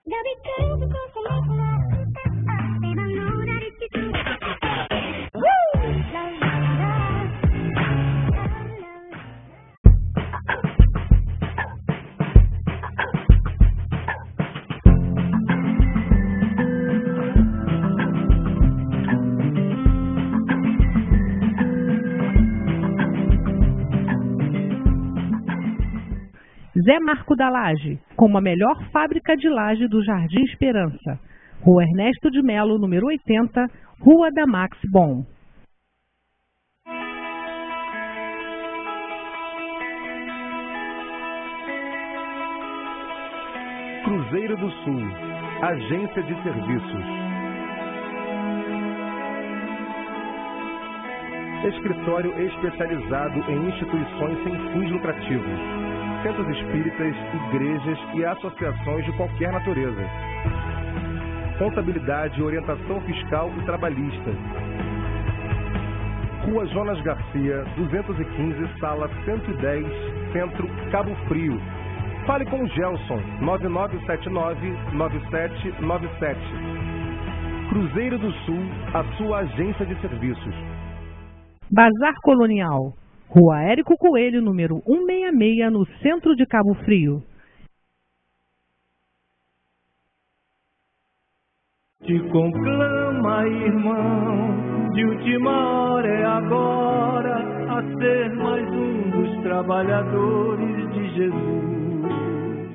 They'll be true because they make love. They don't know that it's true. Woo! Love, love, love. Zé Marco da Laje, como a melhor fábrica de laje do Jardim Esperança. Rua Ernesto de Melo, número 80, Rua da Max Bom. Cruzeiro do Sul, Agência de Serviços. Escritório especializado em instituições sem fins lucrativos, centros espíritas, igrejas e associações de qualquer natureza. Contabilidade, orientação fiscal e trabalhista. Rua Jonas Garcia, 215, sala 110, Centro, Cabo Frio. Fale com o Gelson, 9979-9797. Cruzeiro do Sul, a sua agência de serviços. Bazar Colonial, Rua Érico Coelho, número 166, no centro de Cabo Frio. Te conclama, irmão, de última hora é agora, a ser mais um dos trabalhadores de Jesus.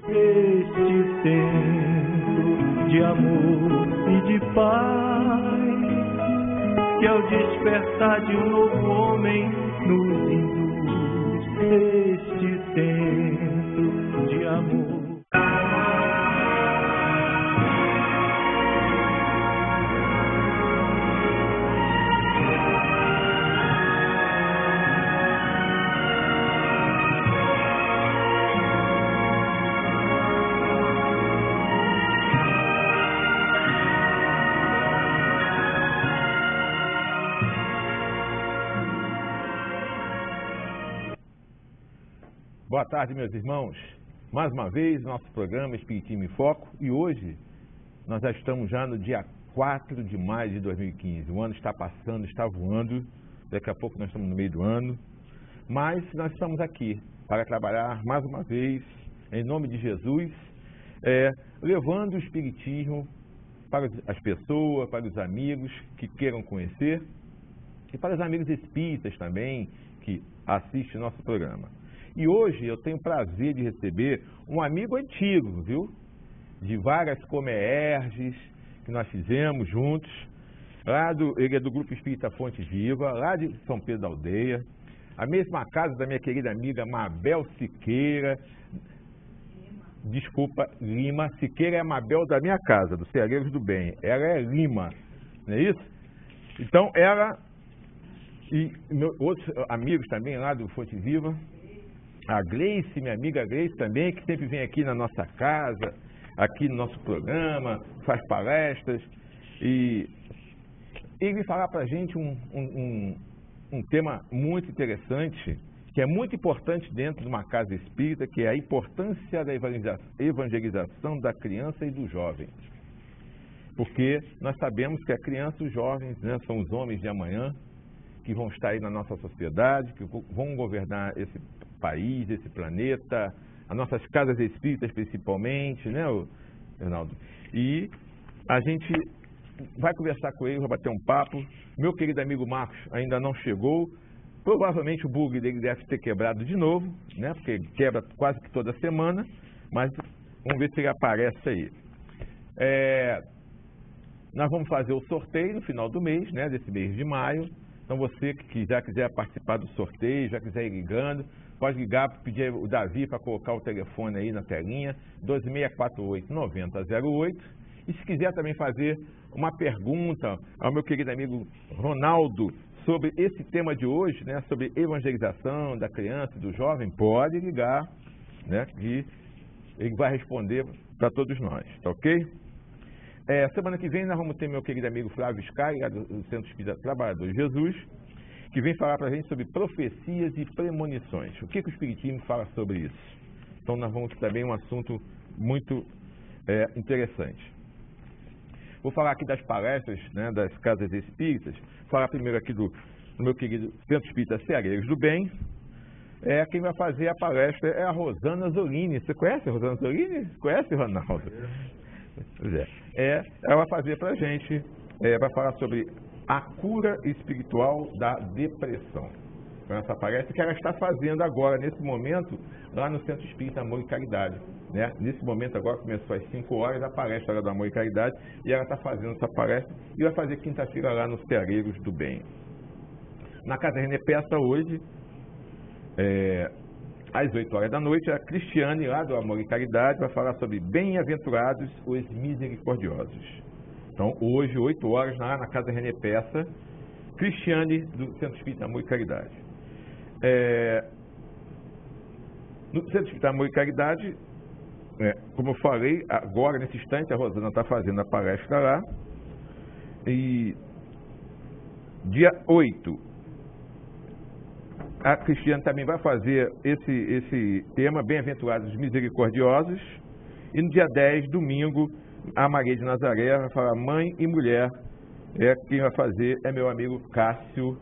Este tempo de amor e de paz, que ao despertar de um novo homem nos induz. Este tempo de amor. Boa tarde, meus irmãos. Mais uma vez, nosso programa Espiritismo em Foco. E hoje, nós já estamos no dia 4 de maio de 2015. O ano está passando, está voando. Daqui a pouco nós estamos no meio do ano. Mas nós estamos aqui para trabalhar mais uma vez, em nome de Jesus, levando o Espiritismo para as pessoas, para os amigos que queiram conhecer e para os amigos espíritas também que assistem nosso programa. E hoje eu tenho o prazer de receber um amigo antigo, viu? De várias comerges que nós fizemos juntos. Ele é do Grupo Espírita Fonte Viva, lá de São Pedro da Aldeia. A mesma casa da minha querida amiga Mabel Siqueira. Desculpa, Lima. Siqueira é a Mabel da minha casa, do Ceareiros do Bem. Ela é Lima, não é isso? Então, ela e outros amigos também lá do Fonte Viva. A Gleice, minha amiga Gleice também, que sempre vem aqui na nossa casa, aqui no nosso programa, faz palestras. E ele vai falar para a gente um tema muito interessante, que é muito importante dentro de uma casa espírita, que é a importância da evangelização da criança e do jovem. Porque nós sabemos que a criança e os jovens, né, são os homens de amanhã, que vão estar aí na nossa sociedade, que vão governar esse país, esse planeta, as nossas casas espíritas principalmente, né, Ronaldo? E a gente vai conversar com ele, vai bater um papo. Meu querido amigo Marcos ainda não chegou. Provavelmente o bug dele deve ter quebrado de novo, né, porque ele quebra quase que toda semana, mas vamos ver se ele aparece aí. Nós vamos fazer o sorteio no final do mês, né, desse mês de maio. Então você que já quiser participar do sorteio, já quiser ir ligando, pode ligar, pedir o Davi para colocar o telefone aí na telinha, 2648-9008. E se quiser também fazer uma pergunta ao meu querido amigo Ronaldo sobre esse tema de hoje, né, sobre evangelização da criança e do jovem, pode ligar, né, que ele vai responder para todos nós, tá ok? Semana que vem nós vamos ter meu querido amigo Flávio Sky, do Centro Espírita Trabalhador de Jesus, que vem falar para a gente sobre profecias e premonições. O que o Espiritismo fala sobre isso? Então nós vamos ter também um assunto muito interessante. Vou falar aqui das palestras, né, das casas espíritas. Falar primeiro aqui do meu querido Centro Espírita Ceareiros do Bem. Quem vai fazer a palestra é a Rosana Zolini. Você conhece a Rosana Zolini? Conhece, Ronaldo? Pois é. Ela vai fazer para a gente, vai falar sobre a cura espiritual da depressão. Então, essa palestra que ela está fazendo agora, nesse momento, lá no Centro Espírita Amor e Caridade. Né? Nesse momento agora, começou às 5 horas, a palestra era do Amor e Caridade, e ela está fazendo essa palestra, e vai fazer quinta-feira lá nos Ceareiros do Bem. Na Casa René Peça, hoje, às 8 horas da noite, a Cristiane, lá do Amor e Caridade, vai falar sobre bem-aventurados os misericordiosos. Então, hoje, 8 horas, lá na Casa René Peça, Cristiane, do Centro Espírita Amor e Caridade. No Centro Espírita Amor e Caridade, como eu falei, agora, nesse instante, a Rosana está fazendo a palestra lá. E dia 8, a Cristiane também vai fazer esse tema, Bem-aventurados Misericordiosos. E no dia 10, domingo, a Maria de Nazaré vai falar Mãe e Mulher. Quem vai fazer é meu amigo Cássio,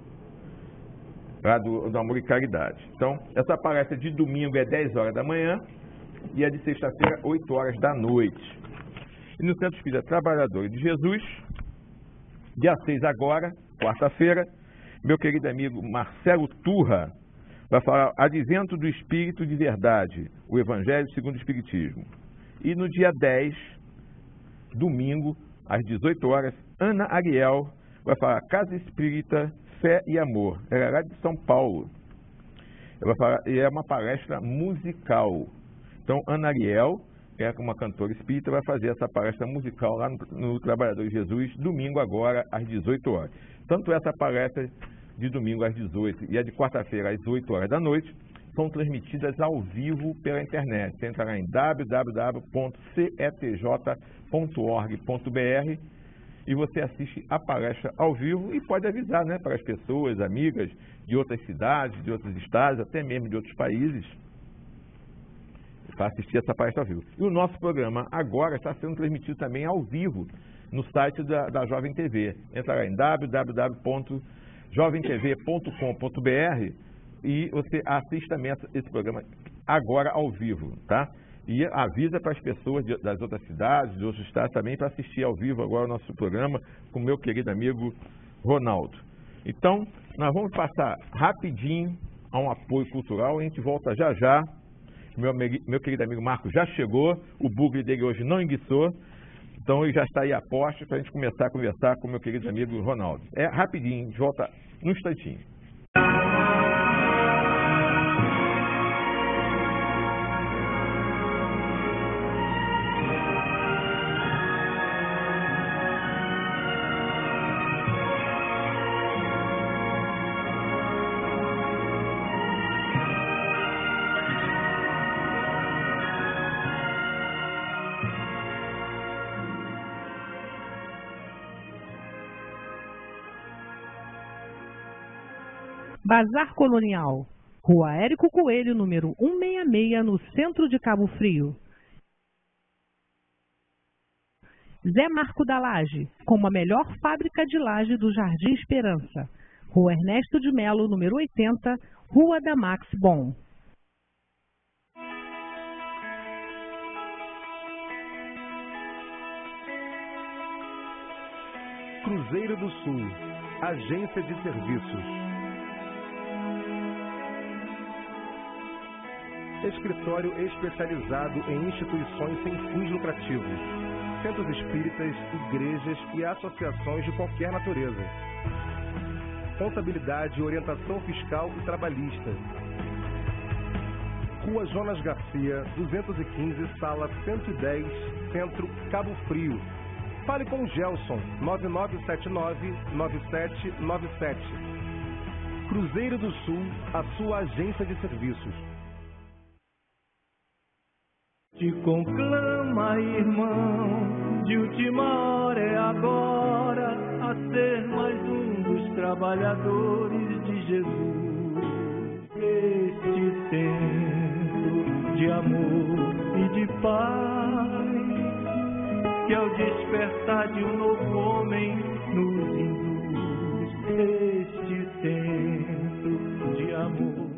lá do Amor e Caridade. Então, essa palestra de domingo é 10 horas da manhã e a de sexta-feira, 8 horas da noite. E no Centro Espírita Trabalhador de Jesus, dia 6 agora, quarta-feira, meu querido amigo Marcelo Turra vai falar Advento do Espírito de Verdade, o Evangelho segundo o Espiritismo. E no dia 10, domingo, às 18 horas, Ana Ariel vai falar Casa Espírita, Fé e Amor. Ela é lá de São Paulo. Ela vai falar, e é uma palestra musical. Então, Ana Ariel, que é uma cantora espírita, vai fazer essa palestra musical lá no Trabalhador de Jesus, domingo agora, às 18 horas. Tanto essa palestra de domingo às 18 e a de quarta-feira às 8 horas da noite são transmitidas ao vivo pela internet. Você entra lá em www.cetj.org.br e você assiste a palestra ao vivo e pode avisar, né, para as pessoas, amigas de outras cidades, de outros estados, até mesmo de outros países, para assistir essa palestra ao vivo. E o nosso programa agora está sendo transmitido também ao vivo no site da Jovem TV. Entra lá em www.jovemtv.com.br e você assiste também esse programa agora ao vivo, tá? E avisa para as pessoas das outras cidades, de outros estados também, para assistir ao vivo agora o nosso programa com o meu querido amigo Ronaldo. Então, nós vamos passar rapidinho a um apoio cultural, a gente volta já já. Meu querido amigo Marco já chegou, o bugre dele hoje não enguiçou, então ele já está aí a posto para a gente começar a conversar com o meu querido amigo Ronaldo. Rapidinho, a gente volta num instantinho. Bazar Colonial, Rua Érico Coelho, número 166, no centro de Cabo Frio. Zé Marco da Laje, como a melhor fábrica de laje do Jardim Esperança. Rua Ernesto de Melo, número 80, Rua da Max Bon. Cruzeiro do Sul, Agência de Serviços. Escritório especializado em instituições sem fins lucrativos, centros espíritas, igrejas e associações de qualquer natureza. Contabilidade, orientação fiscal e trabalhista. Rua Jonas Garcia, 215, sala 110, Centro, Cabo Frio. Fale com Gelson, 9979-9797. Cruzeiro do Sul, a sua agência de serviços. Te conclama, irmão, de última hora é agora, a ser mais um dos trabalhadores de Jesus. Este tempo de amor e de paz que ao despertar de um novo homem nos induz este centro de amor.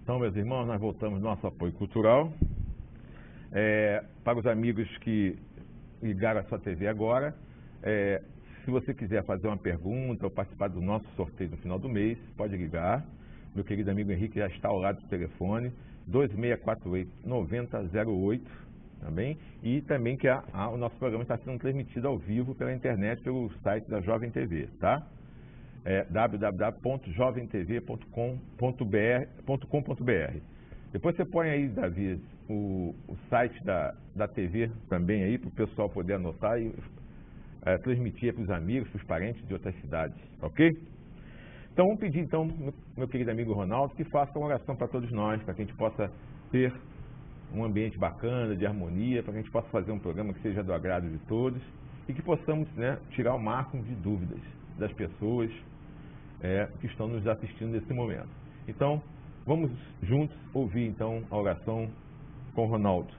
Então, meus irmãos, nós voltamos ao nosso apoio cultural. Para os amigos que ligaram a sua TV agora, se você quiser fazer uma pergunta ou participar do nosso sorteio no final do mês, pode ligar. Meu querido amigo Henrique já está ao lado do telefone, 2648-9008, também. E também que o nosso programa está sendo transmitido ao vivo pela internet, pelo site da Jovem TV, tá? www.jovemtv.com.br. Depois você põe aí, Davi, o site da TV também aí, para o pessoal poder anotar e transmitir para os amigos, para os parentes de outras cidades, ok? Então vamos pedir, então, meu querido amigo Ronaldo, que faça uma oração para todos nós, para que a gente possa ter um ambiente bacana, de harmonia, para que a gente possa fazer um programa que seja do agrado de todos e que possamos, né, tirar o máximo de dúvidas das pessoas que estão nos assistindo nesse momento. Então, vamos juntos ouvir então a oração com o Ronaldo.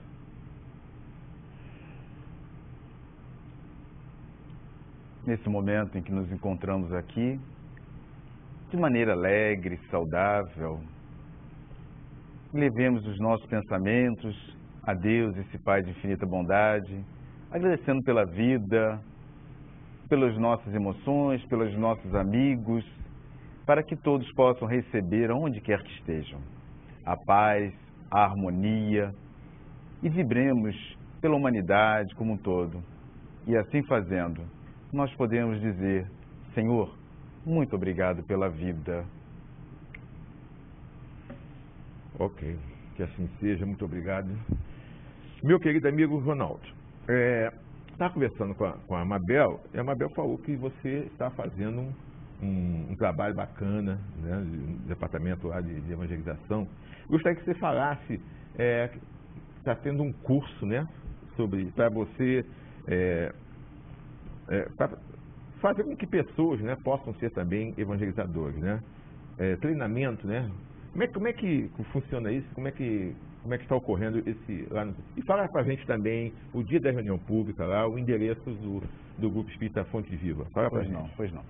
Nesse momento em que nos encontramos aqui, de maneira alegre, saudável, levemos os nossos pensamentos a Deus, esse Pai de infinita bondade, agradecendo pela vida, pelas nossas emoções, pelos nossos amigos, para que todos possam receber, onde quer que estejam, a paz, a harmonia, e vibremos pela humanidade como um todo. E assim fazendo, nós podemos dizer: Senhor, muito obrigado pela vida. Ok, que assim seja, muito obrigado. Meu querido amigo Ronaldo, estava conversando com a Mabel, e a Mabel falou que você está fazendo um trabalho bacana, né, no departamento lá de evangelização. Gostaria que você falasse, está tendo um curso, né, para você para fazer com que pessoas, né, possam ser também evangelizadores, né? Treinamento, né? Como é que funciona isso? Como é que está ocorrendo esse lá no... E fala para a gente também o dia da reunião pública lá, o endereço do Grupo Espírita Fonte Viva. Fala para a gente. Pois não.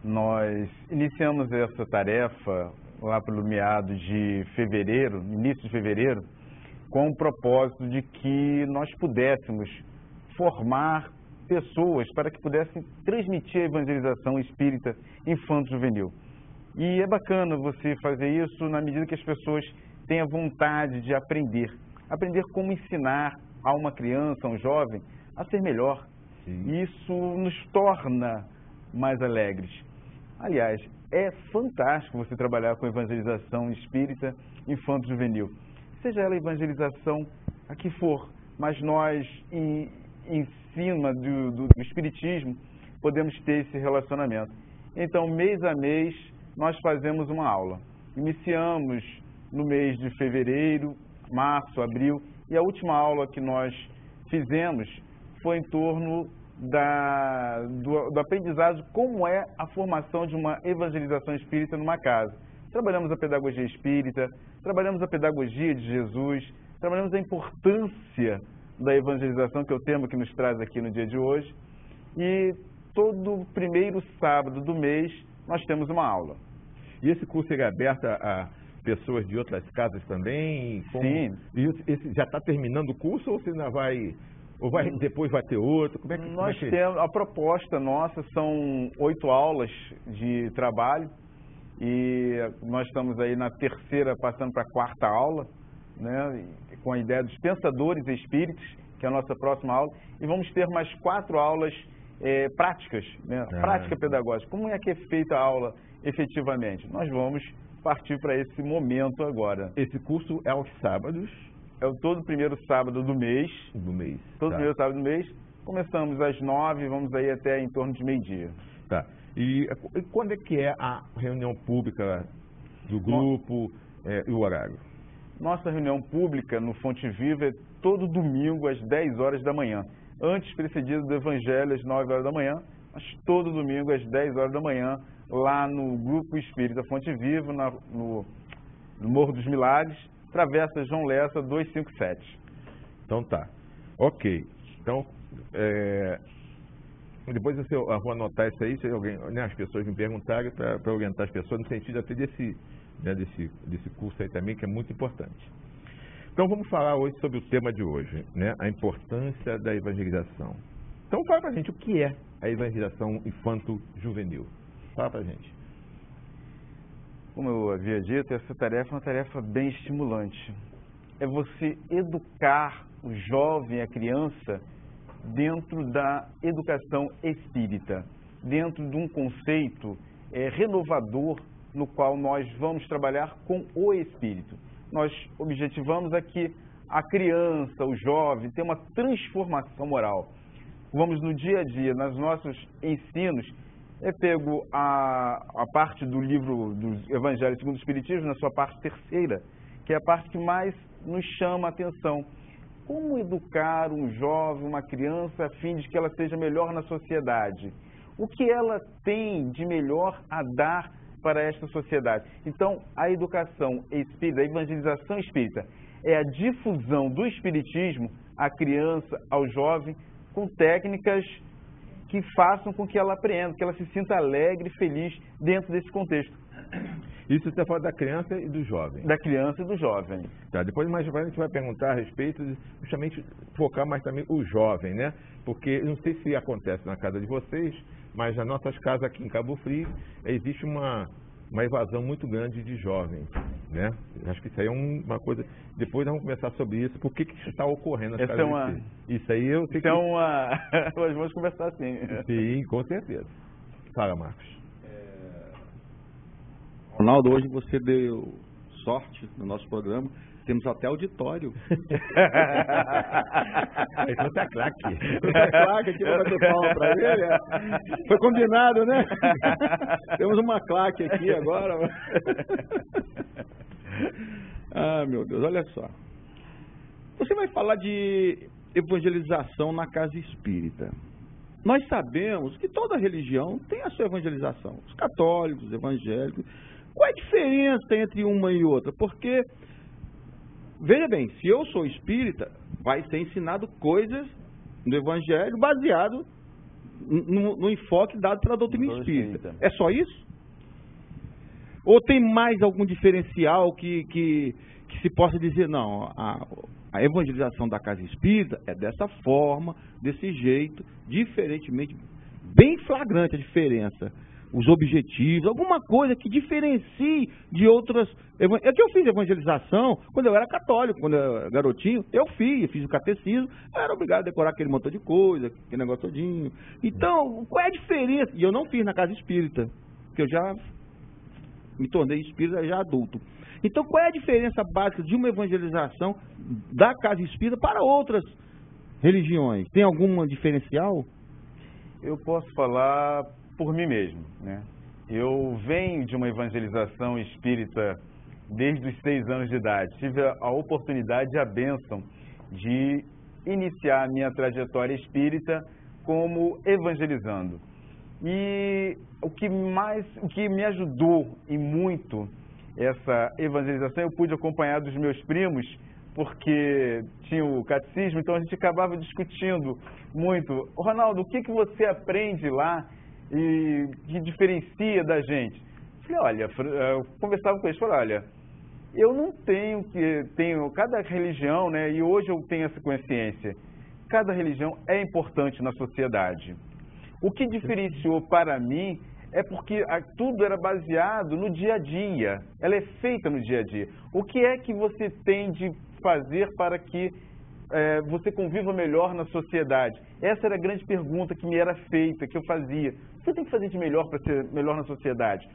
Nós iniciamos essa tarefa lá pelo meado de fevereiro, início de fevereiro, com o propósito de que nós pudéssemos formar pessoas para que pudessem transmitir a evangelização espírita infanto-juvenil. E é bacana você fazer isso na medida que as pessoas têm a vontade de aprender como ensinar a uma criança, a um jovem, a ser melhor. Sim. Isso nos torna mais alegres. Aliás, é fantástico você trabalhar com evangelização espírita infanto-juvenil. Seja ela evangelização a que for, mas nós, em cima do espiritismo, podemos ter esse relacionamento. Então, mês a mês, nós fazemos uma aula. Iniciamos no mês de fevereiro, março, abril, e a última aula que nós fizemos foi em torno do aprendizado, como é a formação de uma evangelização espírita numa casa. Trabalhamos a pedagogia espírita, trabalhamos a pedagogia de Jesus, trabalhamos a importância da evangelização, que é o tema que nos traz aqui no dia de hoje, e todo primeiro sábado do mês nós temos uma aula. E esse curso é aberto a pessoas de outras casas também? Sim. E esse já está terminando o curso ou você ainda vai... depois vai ter outro? Nós temos, a proposta nossa são 8 aulas de trabalho e nós estamos aí na terceira, passando para a quarta aula, né, com a ideia dos pensadores espíritas, que é a nossa próxima aula, e vamos ter mais 4 aulas práticas, né, prática pedagógica. Como é que é feita a aula efetivamente? Nós vamos partir para esse momento agora. Esse curso é aos sábados É o todo primeiro sábado do mês. Todo tá. primeiro sábado do mês. Começamos às 9h, vamos aí até em torno de meio-dia. Tá. E quando é que é a reunião pública do grupo e o horário? Nossa reunião pública no Fonte Viva é todo domingo às 10 horas da manhã. Antes precedido do Evangelho às 9 horas da manhã, mas todo domingo às 10 horas da manhã, lá no Grupo Espírita Fonte Viva, no Morro dos Milagres, Travessa João Lessa 257. Então tá. Ok. Então, depois eu vou anotar isso aí, se alguém, né, as pessoas me perguntarem, para orientar as pessoas no sentido até desse curso aí também, que é muito importante. Então vamos falar hoje sobre o tema de hoje, né? A importância da evangelização. Então fala pra gente o que é a evangelização infanto-juvenil. Fala pra gente. Como eu havia dito, essa tarefa é uma tarefa bem estimulante. É você educar o jovem, a criança, dentro da educação espírita, dentro de um conceito renovador no qual nós vamos trabalhar com o espírito. Nós objetivamos aqui a criança, o jovem, ter uma transformação moral. Vamos no dia a dia, nos nossos ensinos, pego a parte do livro do Evangelho segundo o Espiritismo, na sua parte terceira, que é a parte que mais nos chama a atenção. Como educar um jovem, uma criança, a fim de que ela seja melhor na sociedade? O que ela tem de melhor a dar para esta sociedade? Então, a educação espírita, a evangelização espírita, é a difusão do espiritismo à criança, ao jovem, com técnicas que façam com que ela aprenda, que ela se sinta alegre e feliz dentro desse contexto. Isso você fala da criança e do jovem. Da criança e do jovem. Tá, depois mais a gente vai perguntar a respeito, justamente focar mais também o jovem, né? Porque não sei se acontece na casa de vocês, mas nas nossas casas aqui em Cabo Frio existe uma evasão muito grande de jovens, né? Acho que isso aí é uma coisa. Depois nós vamos conversar sobre isso. Por que isso está ocorrendo nas casas de vocês? Isso aí eu sei que. Nós vamos conversar sim. Sim, com certeza. Fala, Marcos. Ronaldo, hoje você deu sorte no nosso programa. Temos até auditório. Então tá claque. A claque aqui para bater palma para ele. Foi combinado, né? Temos uma claque aqui agora. Ah, meu Deus, olha só. Você vai falar de evangelização na casa espírita. Nós sabemos que toda religião tem a sua evangelização. Os católicos, os evangélicos. Qual é a diferença entre uma e outra? Porque, veja bem, se eu sou espírita, vai ser ensinado coisas no evangelho baseado no enfoque dado pela doutrina espírita. É só isso? Ou tem mais algum diferencial que se possa dizer, não, a evangelização da casa espírita é dessa forma, desse jeito, diferentemente, bem flagrante a diferença. Os objetivos, alguma coisa que diferencie de outras... É que eu fiz evangelização quando eu era católico, quando eu era garotinho, eu fiz o catecismo, eu era obrigado a decorar aquele montão de coisa, aquele negócio todinho. Então, qual é a diferença? E eu não fiz na casa espírita, porque eu já me tornei espírita já adulto. Então, qual é a diferença básica de uma evangelização da casa espírita para outras religiões? Tem algum diferencial? Eu posso falar por mim mesmo, né? Eu venho de uma evangelização espírita desde os 6 anos de idade. Tive a oportunidade e a bênção de iniciar a minha trajetória espírita como evangelizando. E o que me ajudou e muito essa evangelização, eu pude acompanhar dos meus primos, porque tinha o catecismo, então a gente acabava discutindo muito. Ronaldo, o que você aprende lá e que diferencia da gente? Falei, olha, eu conversava com eles, falei, olha, eu não tenho cada religião, né, e hoje eu tenho essa consciência, cada religião é importante na sociedade. O que diferenciou para mim é porque tudo era baseado no dia a dia, ela é feita no dia a dia. O que é que você tem de fazer para que você conviva melhor na sociedade? Essa era a grande pergunta que me era feita, que eu fazia. O que você tem que fazer de melhor para ser melhor na sociedade?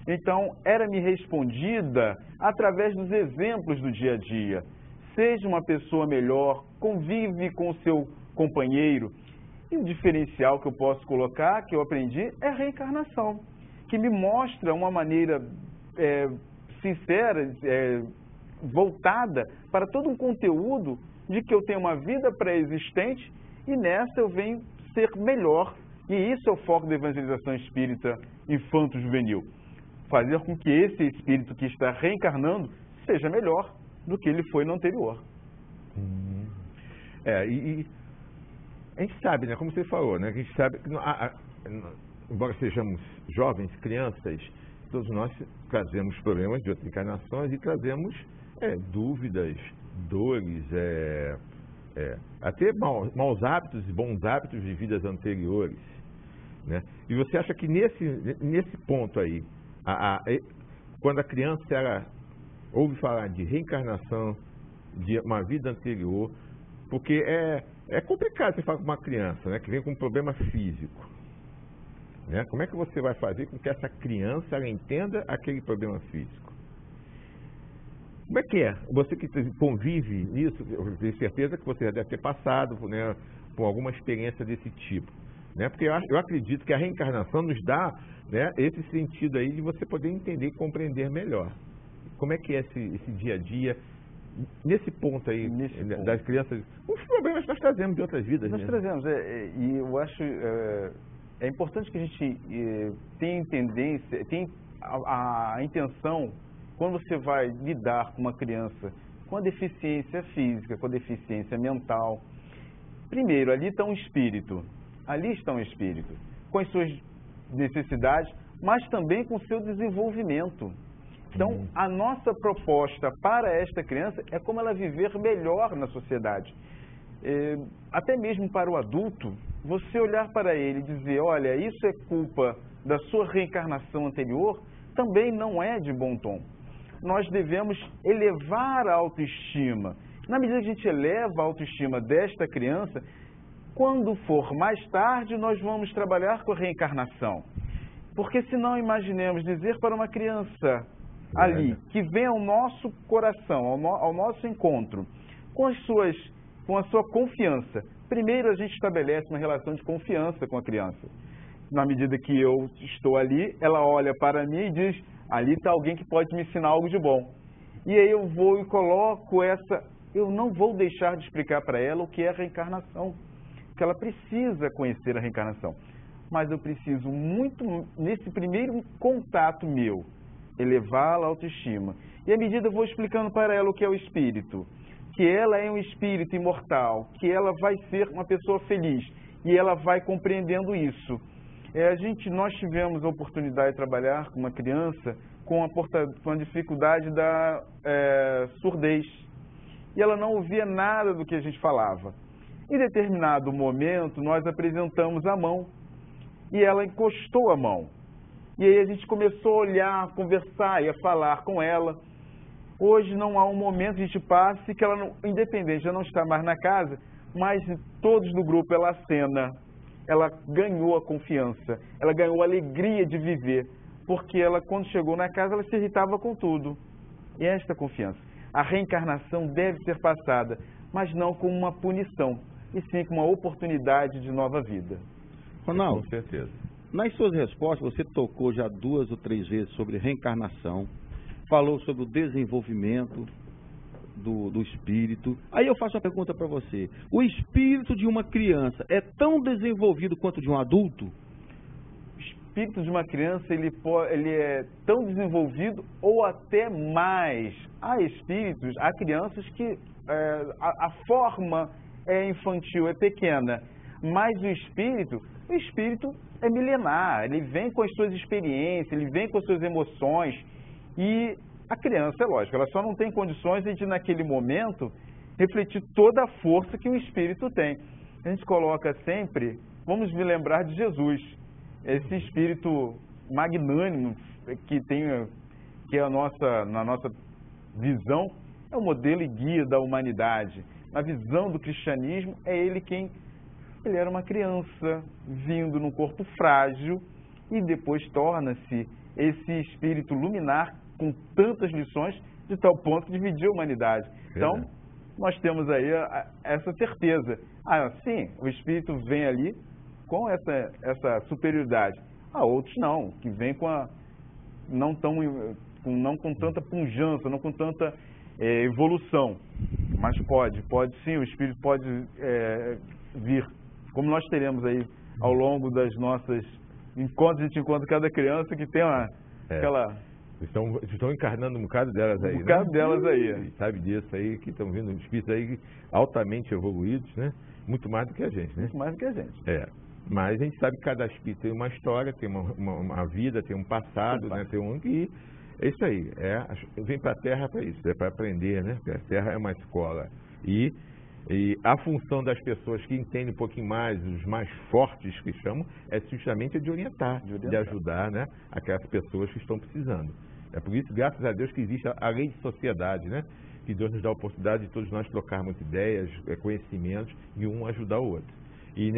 Então, era-me respondida através dos exemplos do dia a dia. Seja uma pessoa melhor, convive com o seu companheiro. E o diferencial que eu posso colocar, que eu aprendi, é a reencarnação, que me mostra uma maneira sincera, voltada para todo um conteúdo de que eu tenho uma vida pré-existente e nessa eu venho ser melhor. E isso é o foco da evangelização espírita infanto-juvenil. Fazer com que esse espírito que está reencarnando seja melhor do que ele foi no anterior. E a gente sabe, né, como você falou, né, a gente sabe que, embora sejamos jovens, crianças, todos nós trazemos problemas de outras encarnações e trazemos dúvidas, dores, até maus hábitos e bons hábitos de vidas anteriores, né? E você acha que nesse ponto aí, quando a criança ouve falar de reencarnação, de uma vida anterior, porque é complicado você falar com uma criança, né, que vem com um problema físico, né? Como é que você vai fazer com que essa criança ela entenda aquele problema físico? Como é que é? Você que convive nisso, eu tenho certeza que você já deve ter passado, né, por alguma experiência desse tipo, né? Porque eu acredito que a reencarnação nos dá, né, esse sentido aí de você poder entender e compreender melhor. Como é que é esse dia a dia, nesse ponto aí, das crianças, os problemas que nós trazemos de outras vidas. Nós trazemos, e eu acho é importante que a gente tenha tendência, tenha a intenção, quando você vai lidar com uma criança com a deficiência física, com a deficiência mental, primeiro, ali está um espírito, com as suas necessidades, mas também com o seu desenvolvimento. Então, a nossa proposta para esta criança é como ela viver melhor na sociedade. Até mesmo para o adulto, você olhar para ele e dizer, olha, isso é culpa da sua reencarnação anterior, também não é de bom tom. Nós devemos elevar a autoestima. Na medida que a gente eleva a autoestima desta criança, quando for mais tarde, nós vamos trabalhar com a reencarnação. Porque se não imaginemos dizer para uma criança ali, que vem ao nosso coração, ao nosso encontro, com a sua confiança. Primeiro a gente estabelece uma relação de confiança com a criança. Na medida que eu estou ali, ela olha para mim e diz, ali está alguém que pode me ensinar algo de bom. E aí eu vou e coloco eu não vou deixar de explicar para ela o que é a reencarnação, porque ela precisa conhecer a reencarnação. Mas eu preciso muito, nesse primeiro contato meu, elevá-la a autoestima. E à medida eu vou explicando para ela o que é o espírito, que ela é um espírito imortal, que ela vai ser uma pessoa feliz, e ela vai compreendendo isso. Nós tivemos a oportunidade de trabalhar com uma criança com a dificuldade da surdez, e ela não ouvia nada do que a gente falava. Em determinado momento, nós apresentamos a mão, e ela encostou a mão. E aí a gente começou a olhar, a conversar e a falar com ela. Hoje não há um momento que a gente passe que ela, independente, já não está mais na casa, mas todos do grupo ela acena. Ela ganhou a confiança, ela ganhou a alegria de viver, porque ela, quando chegou na casa, ela se irritava com tudo. E esta confiança. A reencarnação deve ser passada, mas não como uma punição, e sim como uma oportunidade de nova vida. Ronaldo, com certeza. Nas suas respostas, você tocou já 2 ou 3 vezes sobre reencarnação, falou sobre o desenvolvimento do espírito. Aí eu faço uma pergunta para você. O espírito de uma criança é tão desenvolvido quanto de um adulto? O espírito de uma criança ele é tão desenvolvido ou até mais. Há crianças que a forma infantil é pequena, mas o espírito é milenar, ele vem com as suas experiências, ele vem com as suas emoções, e a criança, é lógico, ela só não tem condições de, naquele momento, refletir toda a força que o espírito tem. A gente coloca sempre, vamos me lembrar de Jesus, esse espírito magnânimo que na nossa visão é o modelo e guia da humanidade. Na visão do cristianismo, ele era uma criança vindo num corpo frágil e depois torna-se esse espírito luminar com tantas lições, de tal ponto que dividiu a humanidade. Então, nós temos aí essa certeza. Sim, o espírito vem ali com essa superioridade. Há outros não, que vêm não com tanta pujança, não com tanta evolução. Mas pode sim, o espírito pode vir, como nós teremos aí ao longo das nossas encontros. A gente encontra cada criança que tem aquela... Estão encarnando um bocado delas aí, Um bocado delas aí. Sabe disso aí, que estão vindo espíritos aí altamente evoluídos, né? Muito mais do que a gente, né? Muito mais do que a gente. Mas a gente sabe que cada espírito tem uma história, tem uma vida, tem um passado, né? Tem um que... É isso aí. Vem para a Terra para isso, para aprender, né? Porque a Terra é uma escola. E a função das pessoas que entendem um pouquinho mais, os mais fortes que chamam, é justamente de orientar, de ajudar, né? Aquelas pessoas que estão precisando. É por isso, graças a Deus, que existe a lei de sociedade, né? Que Deus nos dá a oportunidade de todos nós trocarmos ideias, conhecimentos e um ajudar o outro. E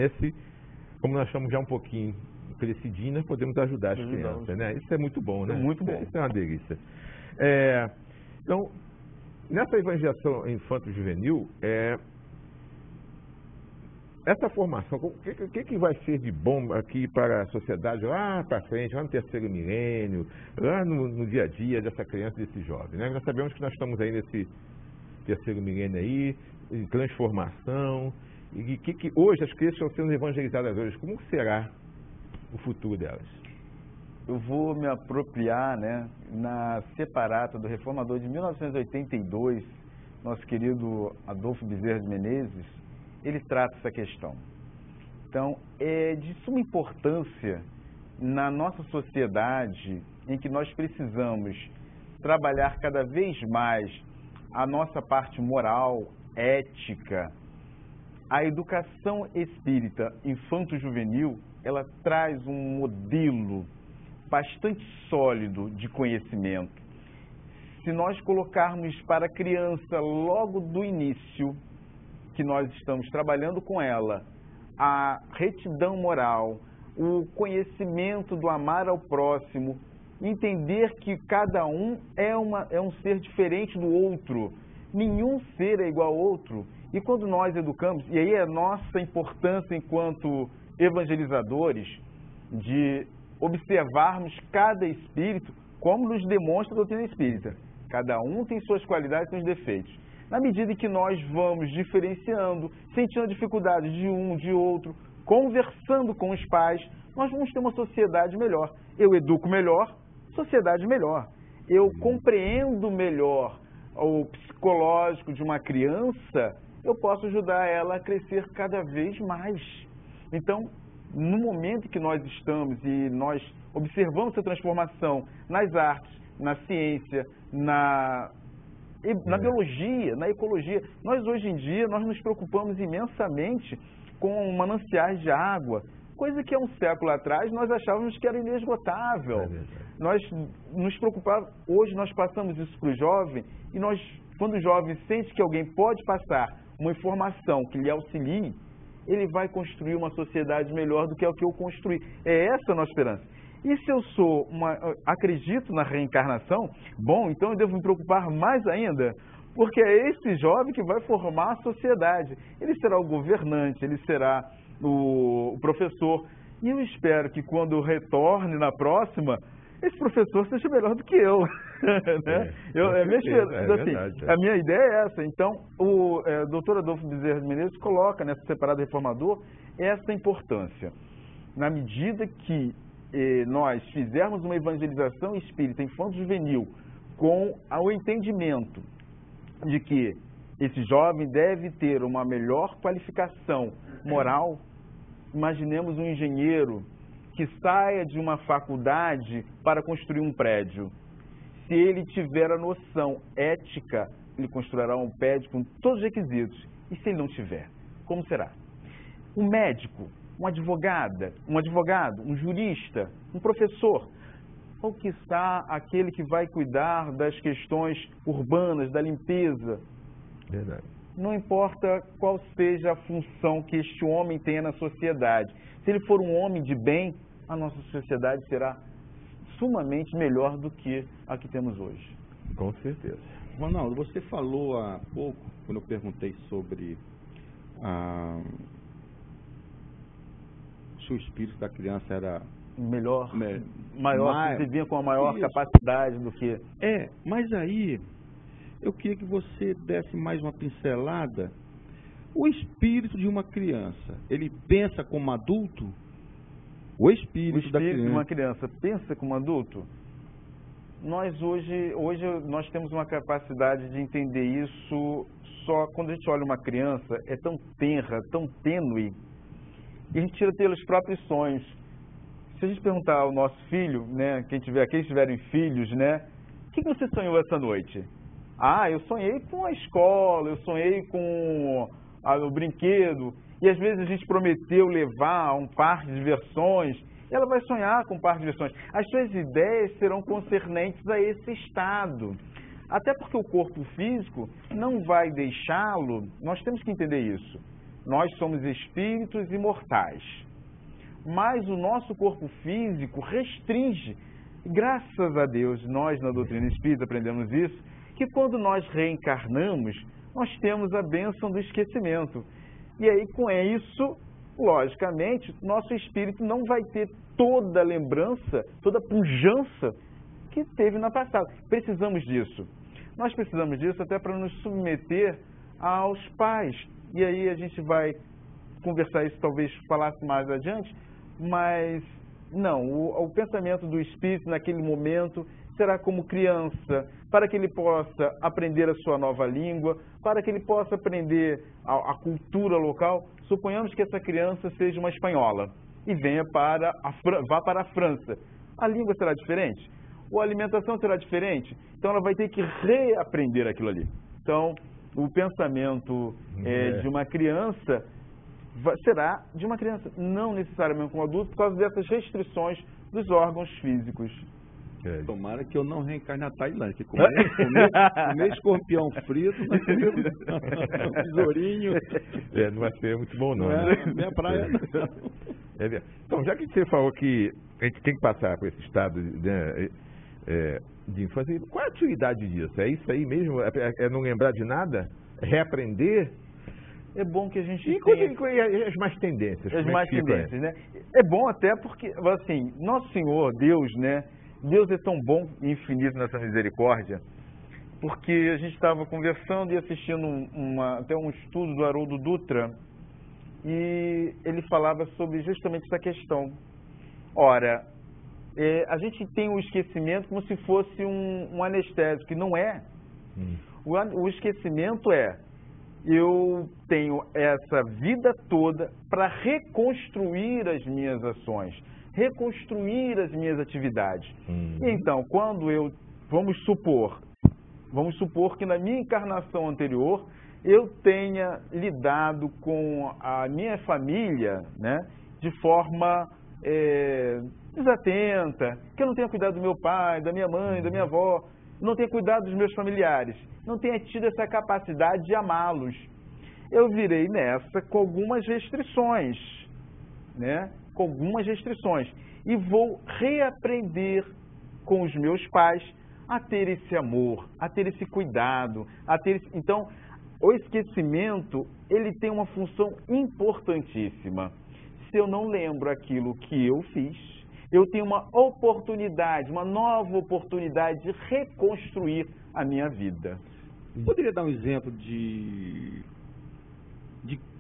como nós estamos já um pouquinho crescidinhos, nós podemos ajudar as crianças, né? Isso é muito bom, né? Muito bom. Isso é uma delícia. Então, nessa evangelização infanto-juvenil, essa formação, o que vai ser de bom aqui para a sociedade lá para frente, lá no terceiro milênio, lá no dia a dia dessa criança, desse jovem, né? Nós sabemos que nós estamos aí nesse terceiro milênio aí, em transformação, e que hoje as crianças estão sendo evangelizadas hoje. Como será o futuro delas? Eu vou me apropriar, né, na separata do Reformador de 1982, nosso querido Adolfo Bezerra de Menezes. Ele trata essa questão. Então, é de suma importância na nossa sociedade, em que nós precisamos trabalhar cada vez mais a nossa parte moral, ética. A educação espírita infanto-juvenil, ela traz um modelo bastante sólido de conhecimento. Se nós colocarmos para a criança logo do início, que nós estamos trabalhando com ela, a retidão moral, o conhecimento do amar ao próximo, entender que cada um é um ser diferente do outro, nenhum ser é igual ao outro. E quando nós educamos, e aí é a nossa importância enquanto evangelizadores, de observarmos cada espírito como nos demonstra a doutrina espírita. Cada um tem suas qualidades e seus defeitos. Na medida em que nós vamos diferenciando, sentindo a dificuldade de um, de outro, conversando com os pais, nós vamos ter uma sociedade melhor. Eu educo melhor, sociedade melhor. Eu compreendo melhor o psicológico de uma criança, eu posso ajudar ela a crescer cada vez mais. Então, no momento em que nós estamos e nós observamos essa transformação nas artes, na ciência, na biologia, na ecologia, nós hoje em dia nós nos preocupamos imensamente com mananciais de água, coisa que há um século atrás nós achávamos que era inesgotável. Nós nos preocupávamos, hoje nós passamos isso para o jovem e quando o jovem sente que alguém pode passar uma informação que lhe auxilie, ele vai construir uma sociedade melhor do que a que eu construí. É essa a nossa esperança. E se eu acredito na reencarnação, bom, então eu devo me preocupar mais ainda, porque é esse jovem que vai formar a sociedade. Ele será o governante, ele será o professor. E eu espero que quando retorne na próxima, esse professor seja melhor do que eu. Né? A minha ideia é essa. Então, o doutor Adolfo Bezerra de Menezes coloca nessa separada Reformador essa importância. Na medida que nós fizermos uma evangelização espírita infanto-juvenil com o entendimento de que esse jovem deve ter uma melhor qualificação moral, imaginemos um engenheiro que saia de uma faculdade para construir um prédio. Se ele tiver a noção ética, ele construirá um prédio com todos os requisitos. E se ele não tiver, como será? Um médico, uma advogado, um jurista, um professor, ou quiçá aquele que vai cuidar das questões urbanas, da limpeza. Verdade. Não importa qual seja a função que este homem tenha na sociedade. Se ele for um homem de bem, a nossa sociedade será sumamente melhor do que a que temos hoje. Com certeza. Ronaldo, você falou há pouco, quando eu perguntei sobre se o espírito da criança era Melhor, Me- maior, mais- que vinha com a maior Isso. capacidade do que... Mas aí eu queria que você desse mais uma pincelada. O espírito de uma criança, ele pensa como adulto? O espírito, da criança. de uma criança pensa como adulto? Nós hoje nós temos uma capacidade de entender isso só quando a gente olha uma criança, é tão tenra, tão tênue, e a gente tira pelos próprios sonhos. Se a gente perguntar ao nosso filho, né, quem tiverem filhos, né, o que você sonhou essa noite? Ah, eu sonhei com a escola, eu sonhei com o brinquedo, e às vezes a gente prometeu levar a um parque de diversões, ela vai sonhar com um parque de diversões. As suas ideias serão concernentes a esse estado. Até porque o corpo físico não vai deixá-lo, nós temos que entender isso. Nós somos espíritos imortais. Mas o nosso corpo físico restringe. Graças a Deus, nós na doutrina espírita aprendemos isso, que quando nós reencarnamos, nós temos a bênção do esquecimento. E aí, com isso, logicamente, nosso espírito não vai ter toda a lembrança, toda a pujança que teve na passada. Precisamos disso. Nós precisamos disso até para nos submeter aos pais. E aí a gente vai conversar isso, talvez falasse mais adiante, mas não, o pensamento do espírito naquele momento será como criança, para que ele possa aprender a sua nova língua, para que ele possa aprender a cultura local. Suponhamos que essa criança seja uma espanhola e vá para a França. A língua será diferente? Ou a alimentação será diferente? Então ela vai ter que reaprender aquilo ali. Então, o pensamento de uma criança será de uma criança, não necessariamente com um adulto, por causa dessas restrições dos órgãos físicos. Tomara que eu não reencarne na Tailândia, que comer escorpião frito, mas comer tesourinho. Não vai ser muito bom, não. Não Né? é minha praia, não. Então, já que você falou que a gente tem que passar por esse estado, né, de infância, qual é a utilidade disso? É isso aí mesmo? É não lembrar de nada? É reaprender? É bom que a gente E as más tendências? As más tendências, né? É bom até porque, assim, nosso Senhor, Deus, né? Deus é tão bom e infinito nessa misericórdia, porque a gente estava conversando e assistindo até um estudo do Haroldo Dutra, e ele falava sobre justamente essa questão. Ora, a gente tem o esquecimento como se fosse um anestésico, que não é. O esquecimento eu tenho essa vida toda para reconstruir as minhas ações, reconstruir as minhas atividades. E então, quando vamos supor que na minha encarnação anterior eu tenha lidado com a minha família, né, de forma desatenta, que eu não tenha cuidado do meu pai, da minha mãe, da minha avó, não tenha cuidado dos meus familiares, não tenha tido essa capacidade de amá-los. Eu virei nessa com algumas restrições, né? Com algumas restrições. E vou reaprender com os meus pais a ter esse amor, a ter esse cuidado, Então, o esquecimento, ele tem uma função importantíssima. Se eu não lembro aquilo que eu fiz, eu tenho uma nova oportunidade de reconstruir a minha vida. Poderia dar um exemplo de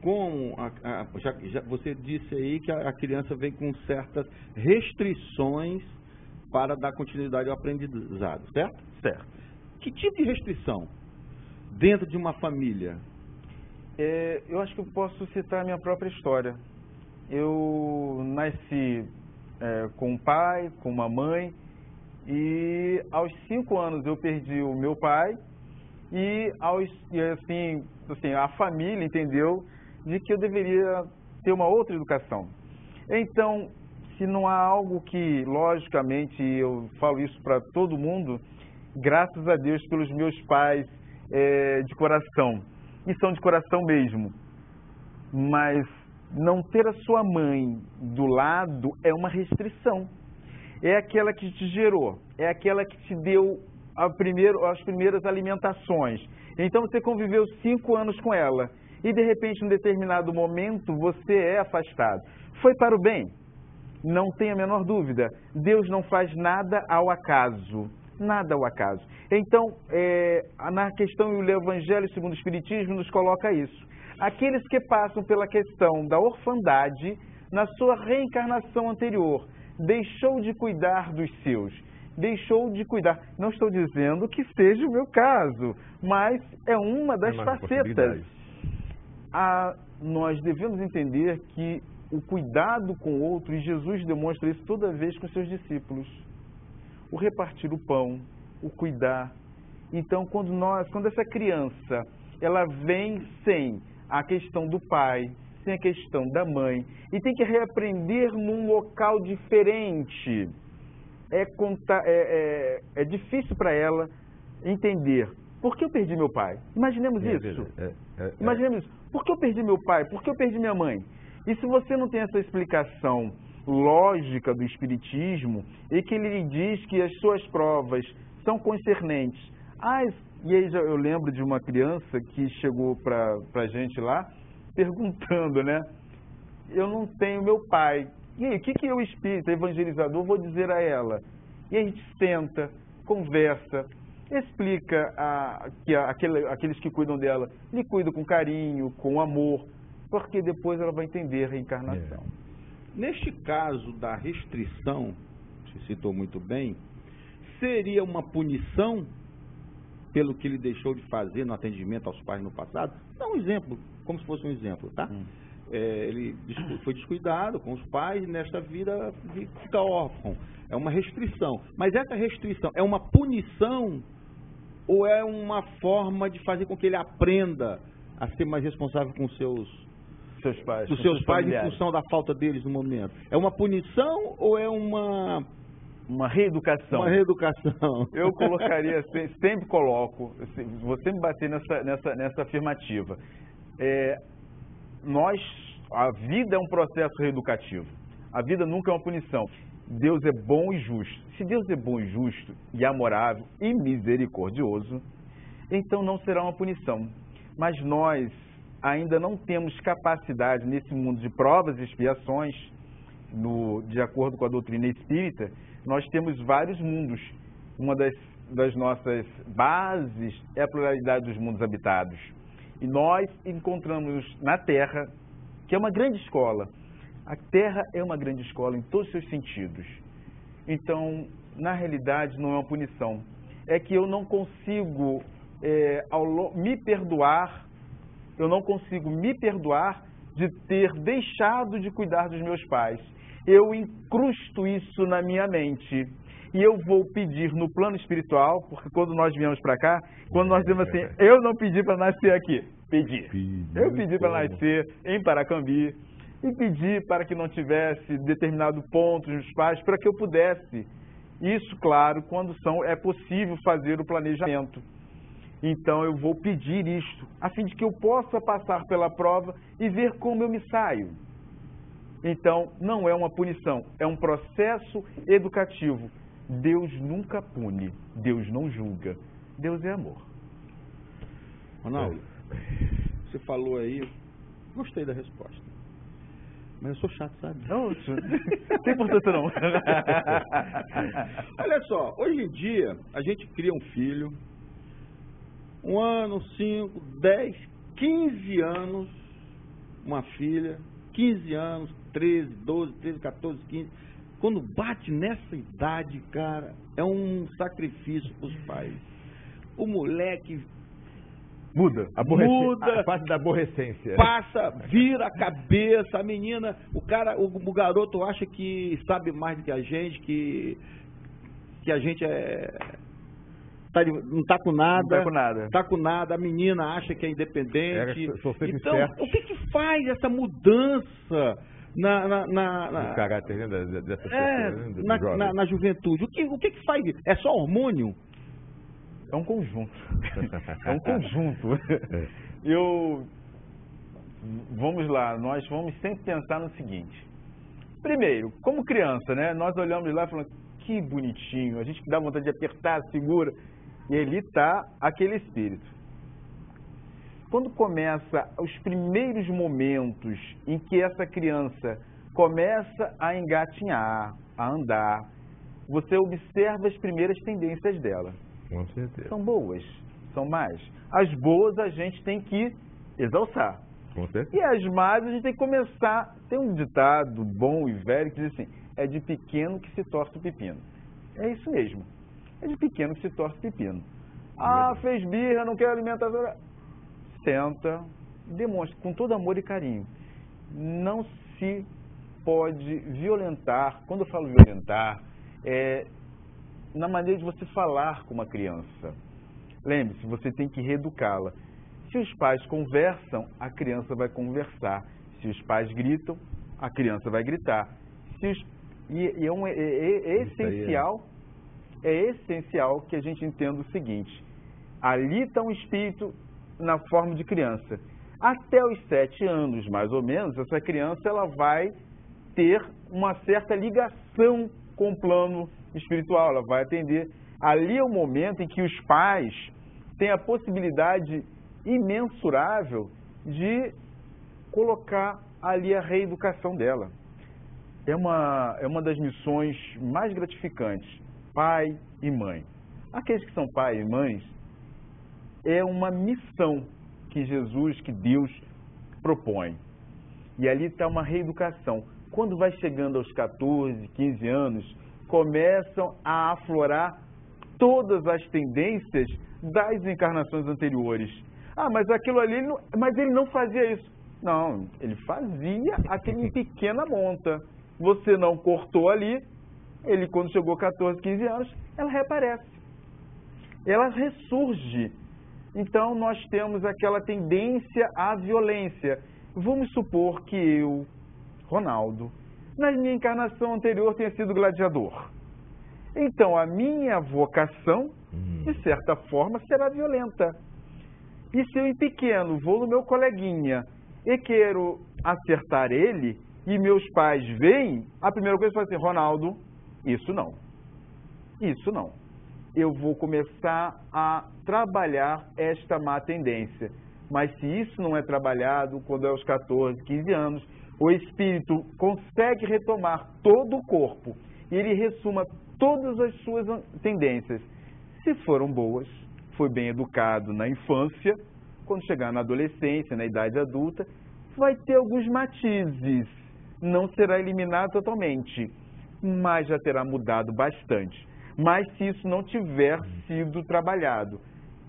como, já você disse aí que a criança vem com certas restrições para dar continuidade ao aprendizado, certo? Certo. Que tipo de restrição dentro de uma família? Eu acho que eu posso citar a minha própria história. Eu nasci com um pai, com uma mãe, e aos 5 anos eu perdi o meu pai, e assim, a família entendeu de que eu deveria ter uma outra educação. Então, se não há algo que, logicamente, eu falo isso para todo mundo, graças a Deus pelos meus pais de coração, e são de coração mesmo, mas não ter a sua mãe do lado é uma restrição. é aquela que te gerou, é aquela que te deu as primeiras alimentações. Então você conviveu 5 anos com ela e de repente, em um determinado momento, você é afastado. Foi para o bem? Não tenha a menor dúvida. Deus não faz nada ao acaso. Nada ao acaso. Então, na questão, o Evangelho segundo o Espiritismo nos coloca isso. Aqueles que passam pela questão da orfandade, na sua reencarnação anterior, deixou de cuidar dos seus, deixou de cuidar. Não estou dizendo que seja o meu caso, mas é uma das facetas. Nós devemos entender que o cuidado com o outro, e Jesus demonstra isso toda vez com seus discípulos, o repartir o pão, o cuidar. Então, quando essa criança, ela vem sem a questão do pai, sem a questão da mãe, e tem que reaprender num local diferente, é difícil para ela entender. Por que eu perdi meu pai? Imaginemos isso. Imaginemos isso. Por que eu perdi meu pai? Por que eu perdi minha mãe? E se você não tem essa explicação lógica do Espiritismo, e que ele diz que as suas provas são concernentes. E aí eu lembro de uma criança que chegou para a gente lá, perguntando, né? Eu não tenho meu pai. E aí, o que eu, espírita, evangelizador, vou dizer a ela? E a gente senta, conversa, explica que aqueles que cuidam dela lhe cuidam com carinho, com amor, porque depois ela vai entender a reencarnação. Neste caso da restrição, você citou muito bem, seria uma punição pelo que ele deixou de fazer no atendimento aos pais no passado? Dá um exemplo, como se fosse um exemplo, tá? Ele foi descuidado com os pais e nesta vida fica órfão. É uma restrição. Mas essa restrição é uma punição ou é uma forma de fazer com que ele aprenda a ser mais responsável com seus pais em função da falta deles no momento? É uma punição ou é uma reeducação? Uma reeducação. Eu colocaria, sempre coloco, vou sempre bater nessa afirmativa. A vida é um processo reeducativo. A vida nunca é uma punição. Deus é bom e justo. Se Deus é bom e justo, e amorável e misericordioso, então não será uma punição. Mas nós ainda não temos capacidade nesse mundo de provas e expiações, de acordo com a doutrina espírita, nós temos vários mundos. Uma das nossas bases é a pluralidade dos mundos habitados. E nós encontramos na Terra, que é uma grande escola. A Terra é uma grande escola em todos os seus sentidos. Então, na realidade, não é uma punição. É que eu não consigo me perdoar, de ter deixado de cuidar dos meus pais. Eu incrusto isso na minha mente. E eu vou pedir no plano espiritual, porque quando nós viemos para cá, quando nós dizemos assim, eu não pedi para nascer aqui, eu pedi para nascer em Paracambi, e pedi para que não tivesse determinado ponto nos pais, para que eu pudesse. Isso, claro, quando é possível fazer o planejamento. Então eu vou pedir isto, a fim de que eu possa passar pela prova e ver como eu me saio. Então, não é uma punição, é um processo educativo. Deus nunca pune, Deus não julga, Deus é amor. Ronaldo, você falou aí, gostei da resposta. Mas eu sou chato, sabe? Não tem importância não. Olha só, hoje em dia, a gente cria um filho, 1 ano, 5, 10, 15 anos, uma filha, 15 anos, 13, 12, 13, 14, 15. Quando bate nessa idade, cara, é um sacrifício para os pais. O moleque muda a fase da aborrecência. Vira a cabeça, a menina, o garoto acha que sabe mais do que a gente, que a gente não está com nada. Não está com nada. Está com nada, a menina acha que é independente. Então, certo. O que faz essa mudança no caráter dessa pessoa, na juventude? O que faz? É só hormônio? É um conjunto. Vamos lá, nós vamos sempre pensar no seguinte. Primeiro, como criança, né? Nós olhamos lá e falamos, que bonitinho, a gente dá vontade de apertar, segura, e ali está aquele espírito. Quando começa os primeiros momentos em que essa criança começa a engatinhar, a andar, você observa as primeiras tendências dela. Com certeza. São boas, são más. As boas a gente tem que exalçar. Com certeza. E as más a gente tem que começar... Tem um ditado bom e velho que diz assim, é de pequeno que se torce o pepino. É isso mesmo. É de pequeno que se torce o pepino. Ah, fez birra, não quer alimentação. Senta, demonstra com todo amor e carinho. Não se pode violentar. Quando eu falo violentar, é na maneira de você falar com uma criança. Lembre-se, você tem que reeducá-la. Se os pais conversam, a criança vai conversar. Se os pais gritam, a criança vai gritar. É essencial que a gente entenda o seguinte. Ali está um espírito na forma de criança. Até os 7 anos, mais ou menos, essa criança ela vai ter uma certa ligação com o plano espiritual. Ela vai atender. Ali é o momento em que os pais têm a possibilidade imensurável de colocar ali a reeducação dela. É uma das missões mais gratificantes. Pai e mãe. Aqueles que são pai e mães, é uma missão que Jesus, que Deus propõe. E ali está uma reeducação. Quando vai chegando aos 14, 15 anos, começam a aflorar todas as tendências das encarnações anteriores. Ah, mas aquilo ali, mas ele não fazia isso. Não, ele fazia aquilo em pequena monta. Você não cortou ali, ele quando chegou 14, 15 anos, ela reaparece. Ela ressurge. Então nós temos aquela tendência à violência. Vamos supor que eu, Ronaldo, na minha encarnação anterior tenha sido gladiador. Então a minha vocação, de certa forma, será violenta. E se eu em pequeno vou no meu coleguinha e quero acertar ele, e meus pais veem, a primeira coisa que eu falo assim, Ronaldo, isso não. Isso não. Eu vou começar a trabalhar esta má tendência. Mas se isso não é trabalhado, quando é aos 14, 15 anos, o espírito consegue retomar todo o corpo e ele ressuma todas as suas tendências. Se foram boas, foi bem educado na infância, quando chegar na adolescência, na idade adulta, vai ter alguns matizes. Não será eliminado totalmente, mas já terá mudado bastante. Mas se isso não tiver sido trabalhado,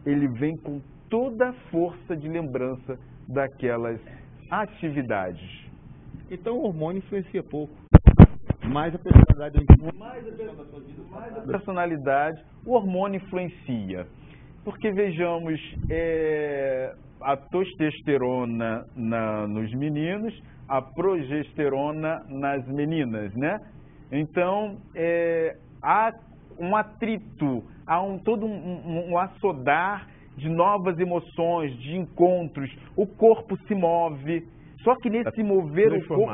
ele vem com toda a força de lembrança daquelas atividades. Então o hormônio influencia pouco. Mais a personalidade A personalidade, o hormônio influencia. Porque vejamos, a testosterona nos meninos, a progesterona nas meninas, né? Então, há um atrito, há todo um assodar de novas emoções, de encontros, o corpo se move, só que nesse mover o corpo,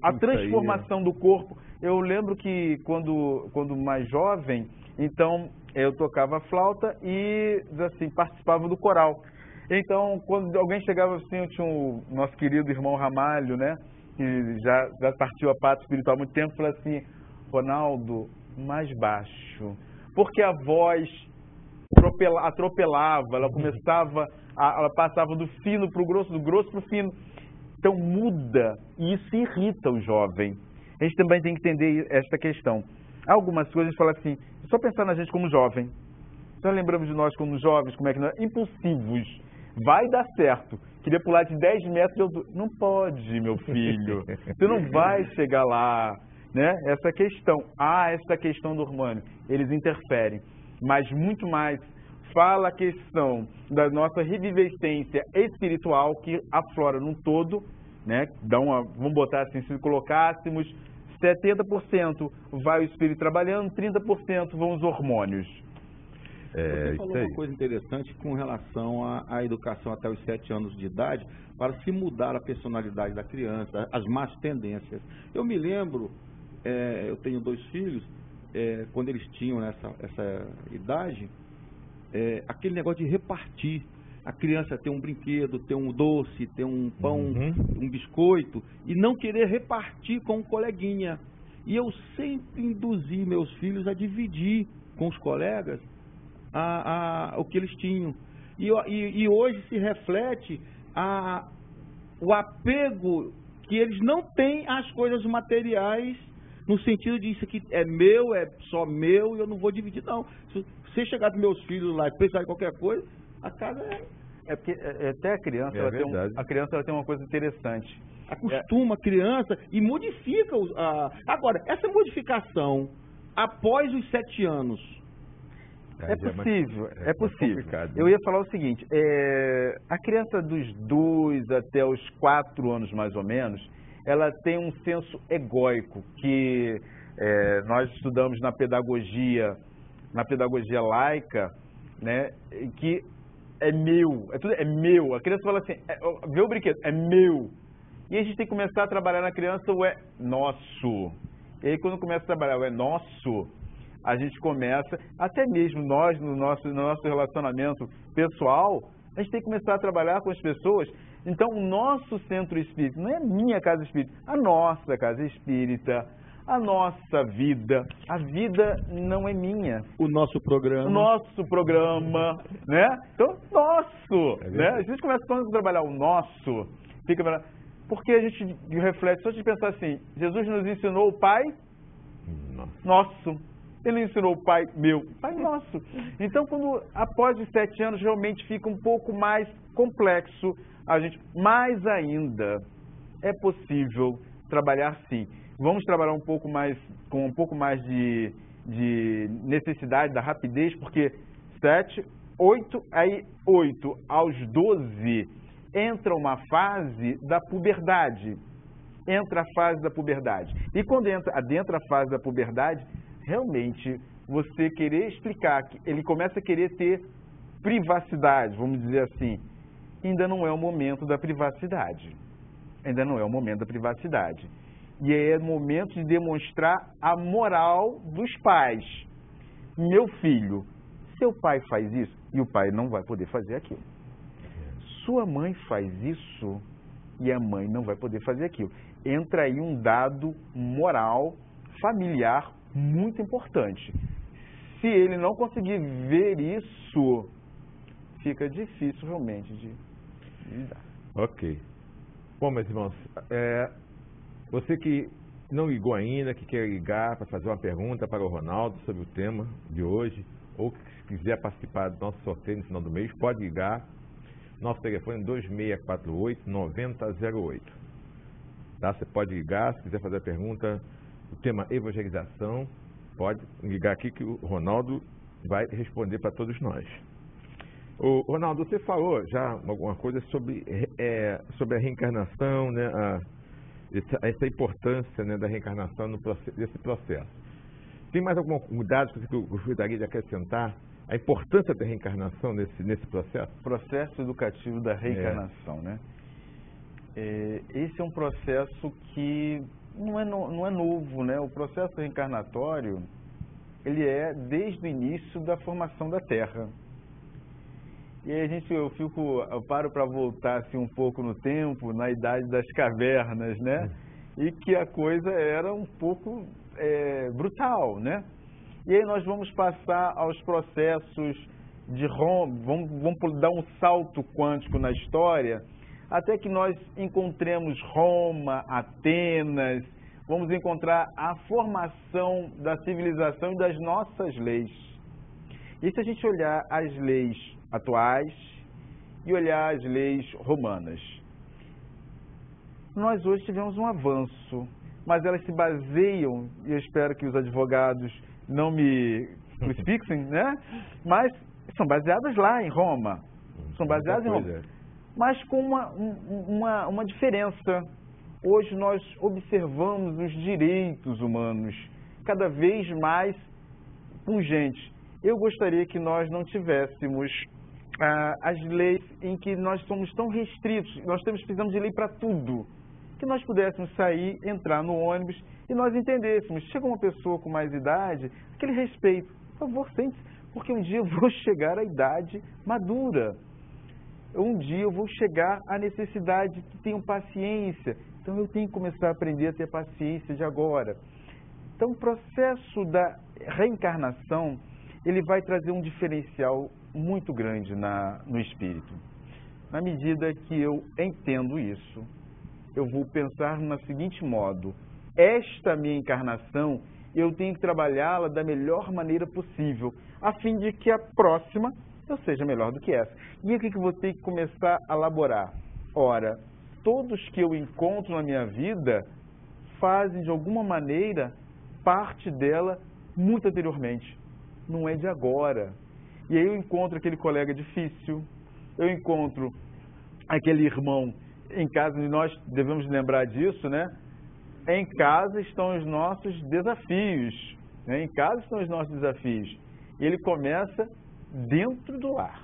a transformação do corpo, eu lembro que quando mais jovem, então eu tocava flauta e assim, participava do coral. Então, quando alguém chegava assim, eu tinha o nosso querido irmão Ramalho, né, que já partiu a pátria espiritual há muito tempo, falou assim, Ronaldo, mais baixo, porque a voz atropelava, ela começava, ela passava do fino para o grosso, do grosso para o fino. Então muda, e isso irrita o jovem. A gente também tem que entender esta questão. Algumas coisas a gente fala assim, só pensar na gente como jovem. Nós lembramos de nós como jovens, como é que nós... Impulsivos. Vai dar certo. Queria pular de 10 metros de altura. Não pode, meu filho. Você não vai chegar lá. Né? Essa questão. Essa questão do hormônio. Eles interferem. Mas muito mais fala a questão da nossa revivescência espiritual que aflora num todo, né? Vamos botar assim, se colocássemos 70% vai o espírito trabalhando, 30% vão os hormônios. Você falou uma coisa interessante com relação à educação até os 7 anos de idade, para se mudar a personalidade da criança, as más tendências. Eu me lembro, eu tenho 2 filhos, quando eles tinham essa idade, aquele negócio de repartir. A criança ter um brinquedo, ter um doce, ter um pão, um biscoito, e não querer repartir com o coleguinha. E eu sempre induzi meus filhos a dividir com os colegas o que eles tinham. E hoje se reflete o apego que eles não têm às coisas materiais, no sentido de isso aqui é meu, é só meu, e eu não vou dividir, não. Se você chegar dos meus filhos lá e precisar de qualquer coisa, a casa é porque até a criança, a criança ela tem uma coisa interessante. Acostuma a criança e modifica. Agora, essa modificação, após os 7 anos... É possível, é possível. Eu ia falar o seguinte, a criança dos 2 até os 4 anos, mais ou menos, ela tem um senso egóico que nós estudamos na pedagogia laica, né, que é meu, tudo é meu. A criança fala assim, vê o brinquedo, é meu. E a gente tem que começar a trabalhar na criança o é nosso. E aí quando começa a trabalhar o é nosso, a gente começa, até mesmo nós, no nosso relacionamento pessoal, a gente tem que começar a trabalhar com as pessoas. Então, o nosso centro espírita, não é a minha casa espírita, a nossa casa espírita, a nossa vida. A vida não é minha. O nosso programa. O nosso programa, né? Então, nosso, né? A gente começa a trabalhar o nosso, porque a gente reflete, só de pensar assim, Jesus nos ensinou o Pai nosso. Ele ensinou o Pai meu, Pai nosso. Então, após os 7 anos, realmente fica um pouco mais complexo. Mais ainda, é possível trabalhar sim. Vamos trabalhar com um pouco mais de necessidade, da rapidez, porque 8 aos 12 entra uma fase da puberdade. E quando adentra a fase da puberdade, realmente, você querer explicar que ele começa a querer ter privacidade, vamos dizer assim, ainda não é o momento da privacidade. E é o momento de demonstrar a moral dos pais. Meu filho, seu pai faz isso e o pai não vai poder fazer aquilo. Sua mãe faz isso e a mãe não vai poder fazer aquilo. Entra aí um dado moral, familiar, muito importante. Se ele não conseguir ver isso, fica difícil realmente de lidar. Ok. Bom, meus irmãos, você que não ligou ainda, que quer ligar para fazer uma pergunta para o Ronaldo sobre o tema de hoje, ou que quiser participar do nosso sorteio no final do mês, pode ligar. Nosso telefone é 2648-9008. Tá? Você pode ligar, se quiser fazer a pergunta, o tema evangelização, pode ligar aqui que o Ronaldo vai responder para todos nós. O Ronaldo, você falou já alguma coisa sobre a reencarnação, né? Essa importância, né, da reencarnação nesse processo. Tem mais alguma unidade que você gostaria de acrescentar? A importância da reencarnação nesse processo? Processo educativo da reencarnação, né? Esse é um processo que não é novo, né? O processo reencarnatório, ele é desde o início da formação da Terra. E aí eu paro para voltar assim um pouco no tempo, na idade das cavernas, né? E que a coisa era um pouco brutal, né? E aí nós vamos passar aos processos de Roma, vamos dar um salto quântico na história, até que nós encontremos Roma, Atenas, vamos encontrar a formação da civilização e das nossas leis. E se a gente olhar as leis atuais e olhar as leis romanas, nós hoje tivemos um avanço, mas elas se baseiam, e eu espero que os advogados não me crucifixem, né? Mas são baseadas lá em Roma, mas com uma diferença. Hoje nós observamos os direitos humanos cada vez mais pungentes. Eu gostaria que nós não tivéssemos as leis em que nós somos tão restritos, precisamos de lei para tudo, que nós pudéssemos sair, entrar no ônibus e nós entendêssemos. Chega uma pessoa com mais idade, aquele respeito. Por favor, sente-se, porque um dia eu vou chegar à idade madura. Um dia eu vou chegar à necessidade que tenham paciência. Então eu tenho que começar a aprender a ter paciência de agora. Então o processo da reencarnação, ele vai trazer um diferencial muito grande no espírito. Na medida que eu entendo isso, eu vou pensar no seguinte modo: esta minha encarnação, eu tenho que trabalhá-la da melhor maneira possível, a fim de que a próxima eu seja melhor do que essa. E o que eu vou ter que começar a elaborar? Ora, todos que eu encontro na minha vida fazem de alguma maneira parte dela muito anteriormente. Não é de agora. E aí eu encontro aquele colega difícil, eu encontro aquele irmão em casa, e nós devemos lembrar disso, né? Em casa estão os nossos desafios, né? Em casa estão os nossos desafios. E ele começa dentro do lar.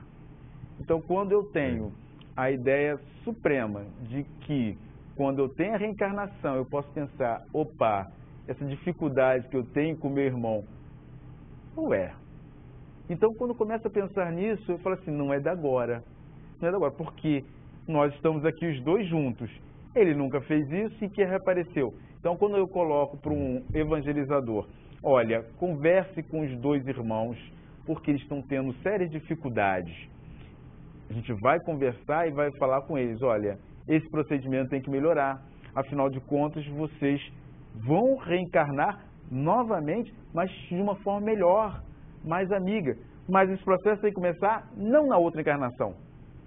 Então, quando eu tenho a ideia suprema de que, quando eu tenho a reencarnação, eu posso pensar, opa, essa dificuldade que eu tenho com meu irmão, não é. Então, quando eu começo a pensar nisso, eu falo assim, não é da agora. Não é da agora, porque nós estamos aqui os dois juntos. Ele nunca fez isso e que reapareceu. Então, quando eu coloco para um evangelizador, olha, converse com os dois irmãos, porque eles estão tendo sérias dificuldades. A gente vai conversar e vai falar com eles, olha, esse procedimento tem que melhorar. Afinal de contas, vocês vão reencarnar novamente, mas de uma forma melhor, mais amiga. Mas esse processo tem que começar não na outra encarnação,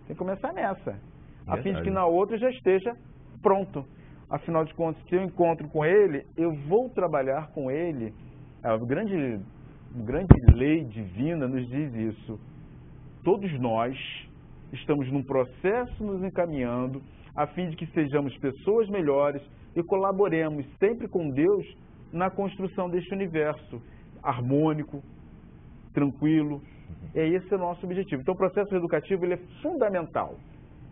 tem que começar nessa, a fim de que na outra já esteja pronto. Afinal de contas, se eu encontro com ele, eu vou trabalhar com ele. A grande lei divina nos diz isso. Todos nós estamos num processo nos encaminhando a fim de que sejamos pessoas melhores e colaboremos sempre com Deus na construção deste universo harmônico, tranquilo. E esse é o nosso objetivo. Então o processo educativo ele é fundamental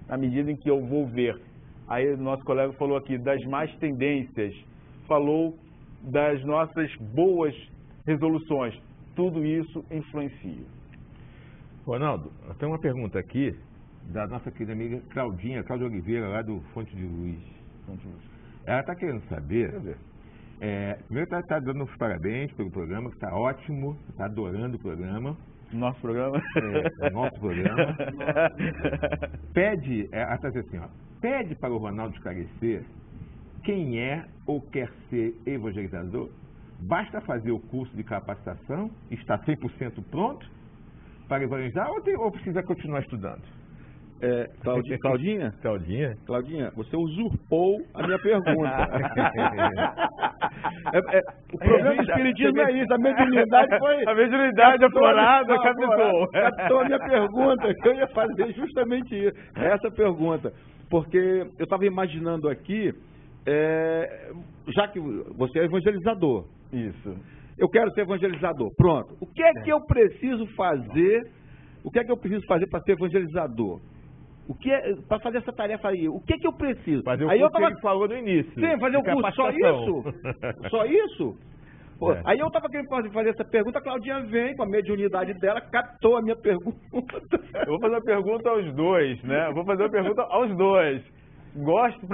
na medida em que eu vou ver. Aí o nosso colega falou aqui das más tendências, falou das nossas boas resoluções. Tudo isso influencia. Ronaldo, tem uma pergunta aqui da nossa querida amiga Cláudia Oliveira, lá do Fonte de Luz. Ela está querendo saber, primeiro está dando os parabéns pelo programa, que está ótimo, está adorando o programa. Nosso programa? Nosso programa. Pede, ela está dizendo assim, ó, pede para o Ronaldo esclarecer quem é ou quer ser evangelizador. Basta fazer o curso de capacitação, está 100% pronto para evangelizar ou precisa continuar estudando? Claudinha? Claudinha, você usurpou a minha pergunta. O problema do espiritismo é isso, a mediunidade foi... A mediunidade aflorada captou a minha pergunta, que eu ia fazer justamente isso, essa pergunta. Porque eu estava imaginando aqui, já que você é evangelizador. Isso. Eu quero ser evangelizador. Pronto. O que é que eu preciso fazer? O que é que eu preciso fazer para ser evangelizador? Para fazer essa tarefa aí? O que é que eu preciso? Fazer o curso que ele falou no início. Sim, fazer o curso. Só isso? Só isso? Pô, aí eu estava querendo fazer essa pergunta, a Claudinha vem com a mediunidade dela, captou a minha pergunta. Eu vou fazer uma pergunta aos dois, né? Para a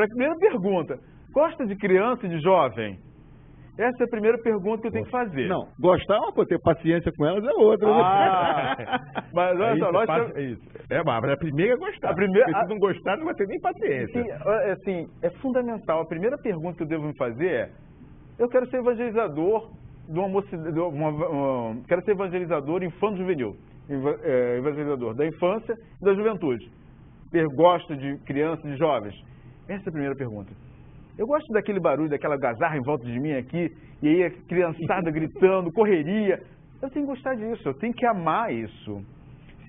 primeira pergunta, gosta de criança e de jovem? Essa é a primeira pergunta que eu tenho que fazer. Não, gostar é uma coisa, ter paciência com elas é outra. Mas olha só, nós temos... mas a primeira é gostar. Porque se não gostar, não vai ter nem paciência. Sim, é fundamental. A primeira pergunta que eu devo me fazer é: eu quero ser evangelizador quero ser evangelizador infanto-juvenil, evangelizador da infância e da juventude. Gosto de crianças e de jovens? Essa é a primeira pergunta. Eu gosto daquele barulho, daquela gazarra em volta de mim aqui, e aí a criançada gritando, correria. Eu tenho que gostar disso, eu tenho que amar isso.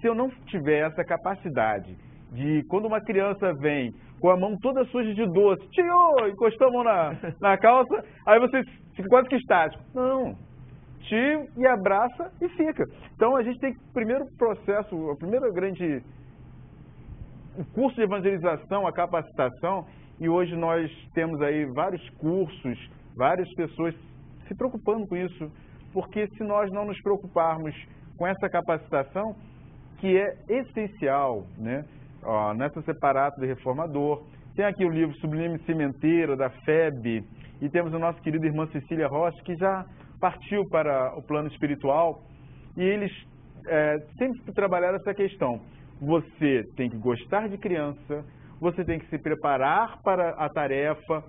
Se eu não tiver essa capacidade de, quando uma criança vem com a mão toda suja de doce, tio, encostou a mão na calça, aí você fica quase que estático. Não, tio, e abraça e fica. Então a gente tem que, primeiro processo, o curso de evangelização, a capacitação. E hoje nós temos aí vários cursos várias pessoas se preocupando com isso, porque se nós não nos preocuparmos com essa capacitação, que é essencial, né? Nessa Separato de Reformador, tem aqui o livro Sublime Cimenteira, da FEB, e temos a nossa querida irmã Cecília Rocha, que já partiu para o plano espiritual, e eles sempre trabalharam essa questão. Você tem que gostar de criança, você tem que se preparar para a tarefa,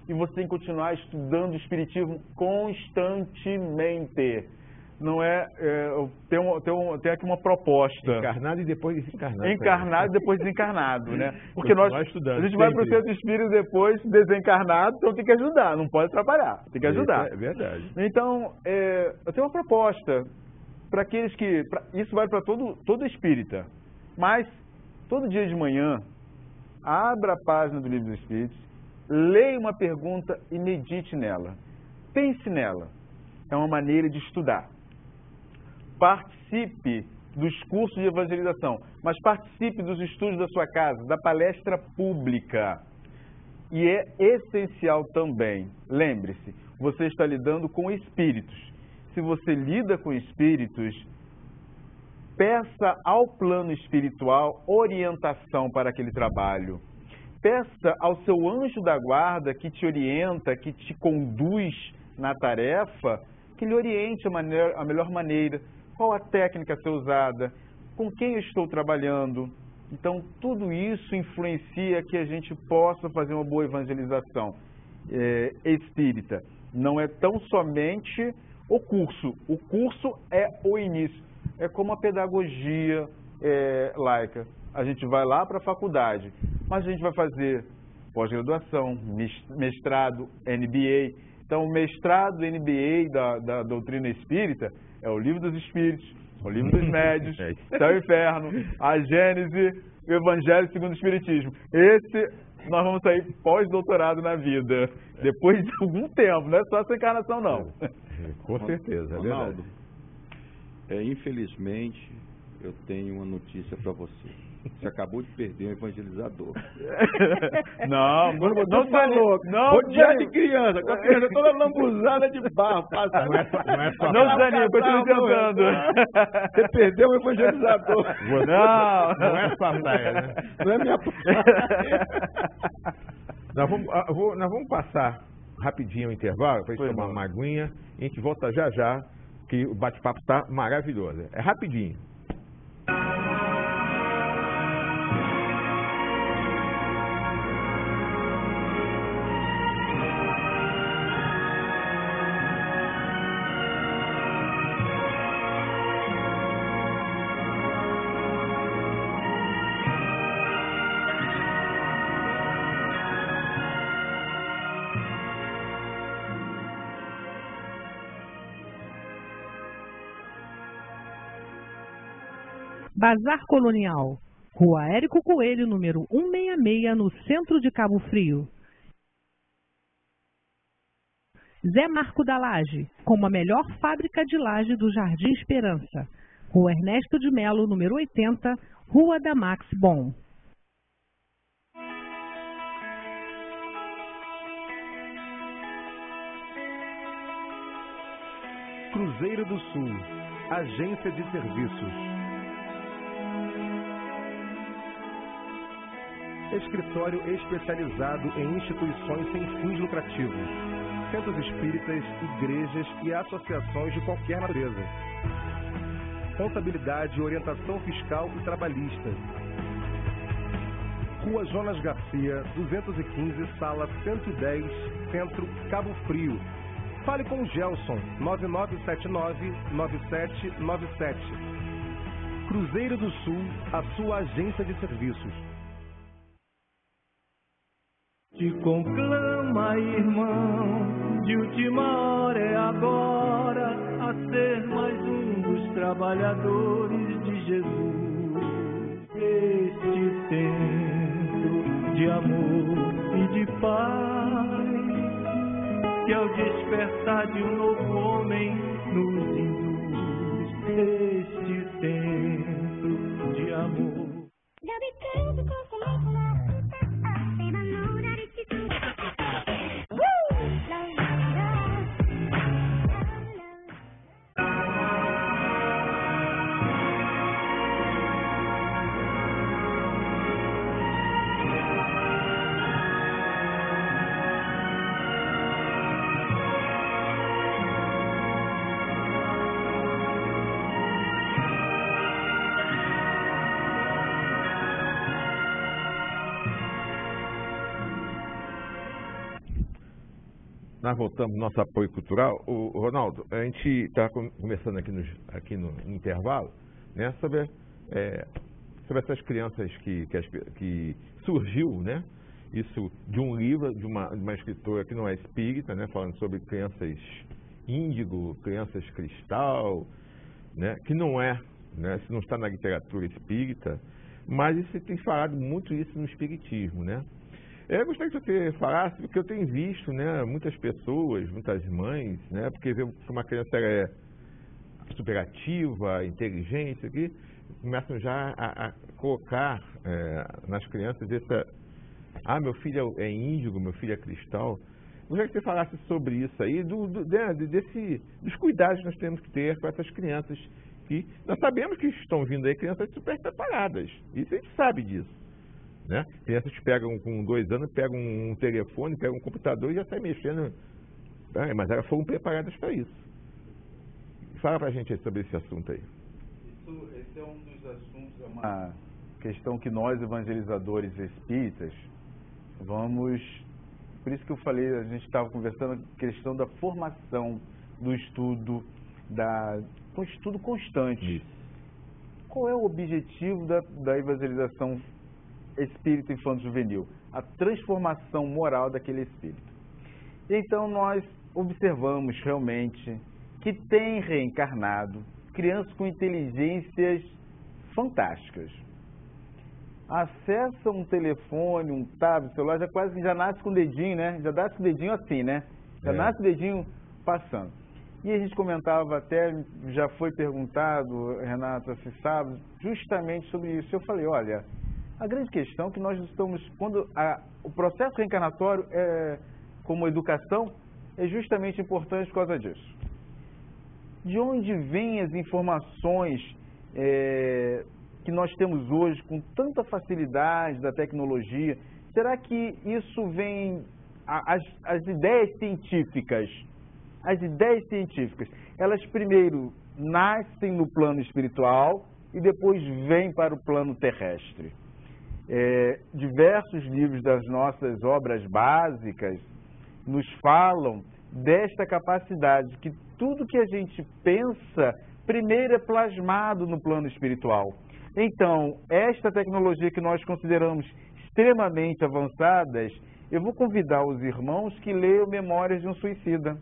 e você tem que continuar estudando o espiritismo constantemente. Não tem aqui uma proposta. Encarnado e depois desencarnado. Encarnado e depois desencarnado, né? Porque a gente vai para o centro espírita depois desencarnado, então tem que ajudar, não pode atrapalhar, tem que ajudar. É verdade. Então, eu tenho uma proposta para aqueles que... isso vale para todo espírita, mas todo dia de manhã, abra a página do Livro dos Espíritos, leia uma pergunta e medite nela. Pense nela. É uma maneira de estudar. Participe dos cursos de evangelização, mas participe dos estudos da sua casa, da palestra pública. E é essencial também, lembre-se, você está lidando com espíritos. Se você lida com espíritos, peça ao plano espiritual orientação para aquele trabalho. Peça ao seu anjo da guarda que te orienta, que te conduz na tarefa, que lhe oriente a melhor maneira, qual a técnica a ser usada, com quem eu estou trabalhando. Então, tudo isso influencia que a gente possa fazer uma boa evangelização espírita. Não é tão somente o curso. O curso é o início. É como a pedagogia laica. A gente vai lá para a faculdade, mas a gente vai fazer pós-graduação, mestrado, MBA. Então, o mestrado MBA da doutrina espírita é o Livro dos Espíritos, o Livro dos Médios, Céu e Inferno, a Gênese, o Evangelho segundo o Espiritismo. Esse nós vamos sair pós-doutorado na vida, depois de algum tempo, não é só essa encarnação não. Com certeza, é verdade. Infelizmente, eu tenho uma notícia para você. Você acabou de perder um evangelizador. Não falou. Rodeado de criança, com a criança toda lambuzada de barro. Não desanima, continue tentando. Você perdeu um evangelizador. Não é sua praia, né? Não é minha praia. Nós vamos passar rapidinho o intervalo para a gente tomar uma aguinha e a gente volta já já, que o bate-papo está maravilhoso. É rapidinho. Bazar Colonial, Rua Érico Coelho, número 166, no centro de Cabo Frio. Zé Marco da Laje, como a melhor fábrica de laje do Jardim Esperança. Rua Ernesto de Melo, número 80, Rua da Max Bon. Cruzeiro do Sul, Agência de Serviços. Escritório especializado em instituições sem fins lucrativos, centros espíritas, igrejas e associações de qualquer natureza. Contabilidade, orientação fiscal e trabalhista. Rua Jonas Garcia, 215, sala 110, Centro, Cabo Frio. Fale com o Gelson, 9979-9797. Cruzeiro do Sul, a sua agência de serviços. Te conclama, irmão, de última hora é agora, a ser mais um dos trabalhadores de Jesus. Este tempo de amor e de paz, que ao despertar de um novo homem nos induz. Este tempo de amor. La la la nós voltamos ao nosso apoio cultural. O Ronaldo, a gente está conversando aqui no intervalo, né, sobre essas crianças que surgiu, né, isso de um livro de uma escritora que não é espírita, né, falando sobre crianças índigo, crianças cristal, né, que não é, né, isso não está na literatura espírita, mas você tem falado muito isso no espiritismo, né? Eu gostaria que você falasse, porque eu tenho visto, né, muitas pessoas, muitas mães, né, porque vê que uma criança é superativa, inteligente, aqui, começam já a colocar nas crianças meu filho é índigo, meu filho é cristal. Eu gostaria que você falasse sobre isso aí, dos cuidados que nós temos que ter com essas crianças, que nós sabemos que estão vindo aí crianças super preparadas, isso a gente sabe disso. Né? Crianças que pegam com 2 anos, pegam um telefone, pegam um computador e já saem mexendo. Mas elas foram preparadas para isso. Fala pra gente aí sobre esse assunto aí. Esse é um dos assuntos, é uma questão que nós, evangelizadores espíritas, por isso que eu falei, a gente estava conversando a questão da formação, do estudo, do estudo constante. Isso. Qual é o objetivo da evangelização espírito infanto-juvenil? A transformação moral daquele espírito. Então nós observamos realmente que tem reencarnado crianças com inteligências fantásticas. Acessa um telefone, um tablet, celular, já nasce com o dedinho, né? Já nasce com o dedinho assim, né? Já nasce o dedinho passando. E a gente comentava até, já foi perguntado, Renato, esse sábado, justamente sobre isso. Eu falei, olha, a grande questão é que nós estamos, o processo reencarnatório, como educação, é justamente importante por causa disso. De onde vêm as informações que nós temos hoje com tanta facilidade da tecnologia? Será que isso vem, as ideias científicas, elas primeiro nascem no plano espiritual e depois vêm para o plano terrestre? Diversos livros das nossas obras básicas nos falam desta capacidade, que tudo que a gente pensa, primeiro é plasmado no plano espiritual. Então, esta tecnologia que nós consideramos extremamente avançadas, eu vou convidar os irmãos que leiam Memórias de um Suicida.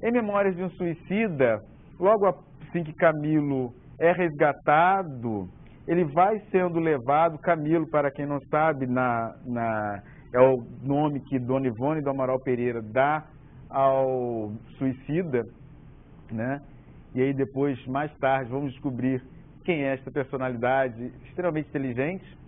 Em Memórias de um Suicida, logo assim que Camilo é resgatado, ele vai sendo levado, Camilo, para quem não sabe, é o nome que Dona Ivone do Amaral Pereira dá ao suicida, né? E aí depois, mais tarde, vamos descobrir quem é esta personalidade extremamente inteligente.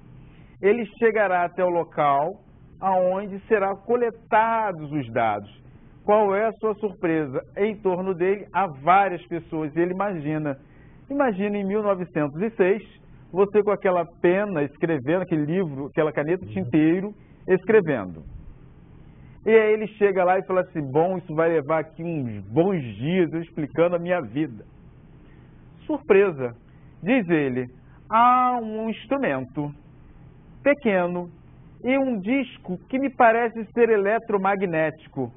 Ele chegará até o local aonde serão coletados os dados. Qual é a sua surpresa? Em torno dele há várias pessoas. E ele imagina em 1906, você com aquela pena escrevendo, aquele livro, aquela caneta tinteiro, escrevendo. E aí ele chega lá e fala assim, bom, isso vai levar aqui uns bons dias eu explicando a minha vida. Surpresa, diz ele, há um instrumento pequeno e um disco que me parece ser eletromagnético.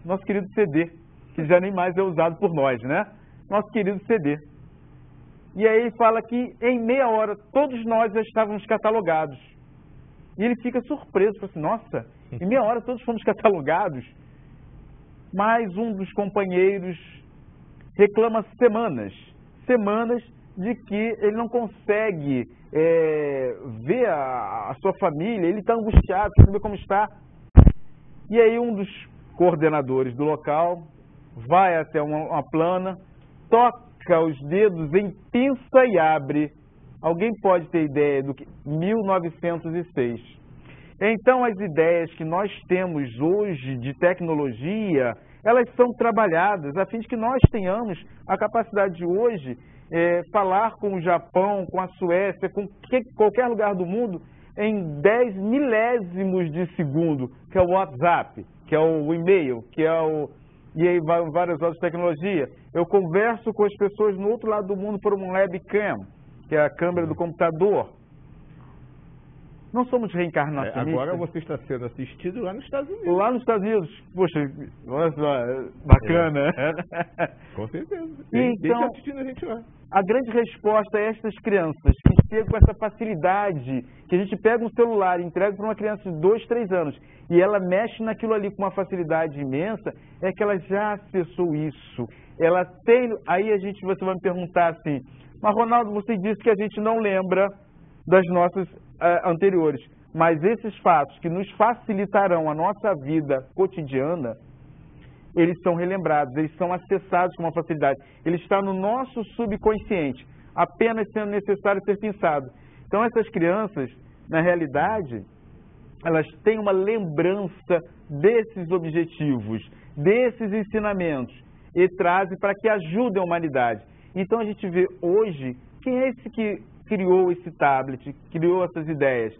Nosso querido CD, que já nem mais é usado por nós, né? Nosso querido CD. E aí ele fala que em meia hora todos nós já estávamos catalogados. E ele fica surpreso, fala assim, nossa, em meia hora todos fomos catalogados. Mas um dos companheiros reclama semanas de que ele não consegue ver a sua família, ele está angustiado, quer saber como está. E aí um dos coordenadores do local vai até uma plana, toca os dedos em pinça e abre. Alguém pode ter ideia do que? 1906. Então as ideias que nós temos hoje de tecnologia, elas são trabalhadas a fim de que nós tenhamos a capacidade de hoje falar com o Japão, com a Suécia, com qualquer lugar do mundo em 10 milésimos de segundo, que é o WhatsApp, que é o e-mail, e aí várias outras tecnologias. Eu converso com as pessoas no outro lado do mundo por um webcam, que é a câmera do computador. Não somos reencarnacionistas. Agora você está sendo assistido lá nos Estados Unidos. Lá nos Estados Unidos. Poxa, olha só, bacana. Com certeza. Então, assistindo a gente lá. A grande resposta é estas crianças que chegam com essa facilidade, que a gente pega um celular e entrega para uma criança de 2, 3 anos e ela mexe naquilo ali com uma facilidade imensa, é que ela já acessou isso. Ela tem... Aí você vai me perguntar assim, mas Ronaldo, você disse que a gente não lembra das nossas anteriores, mas esses fatos que nos facilitarão a nossa vida cotidiana, eles são relembrados, eles são acessados com uma facilidade. Ele está no nosso subconsciente, apenas sendo necessário ser pensado. Então essas crianças, na realidade, elas têm uma lembrança desses objetivos, desses ensinamentos, e trazem para que ajudem a humanidade. Então a gente vê hoje, quem é esse que criou esse tablet, criou essas ideias?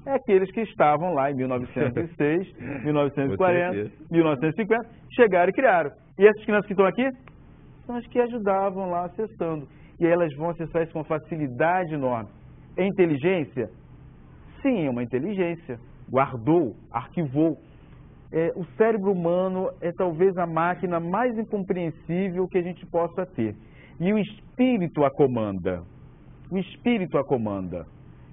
É aqueles que estavam lá em 1906, 1940, 1950, chegaram e criaram. E essas crianças que estão aqui são as que ajudavam lá acessando. E aí elas vão acessar isso com uma facilidade enorme. É inteligência? Sim, é uma inteligência. Guardou, arquivou. O cérebro humano é talvez a máquina mais incompreensível que a gente possa ter. E o espírito a comanda. O espírito a comanda.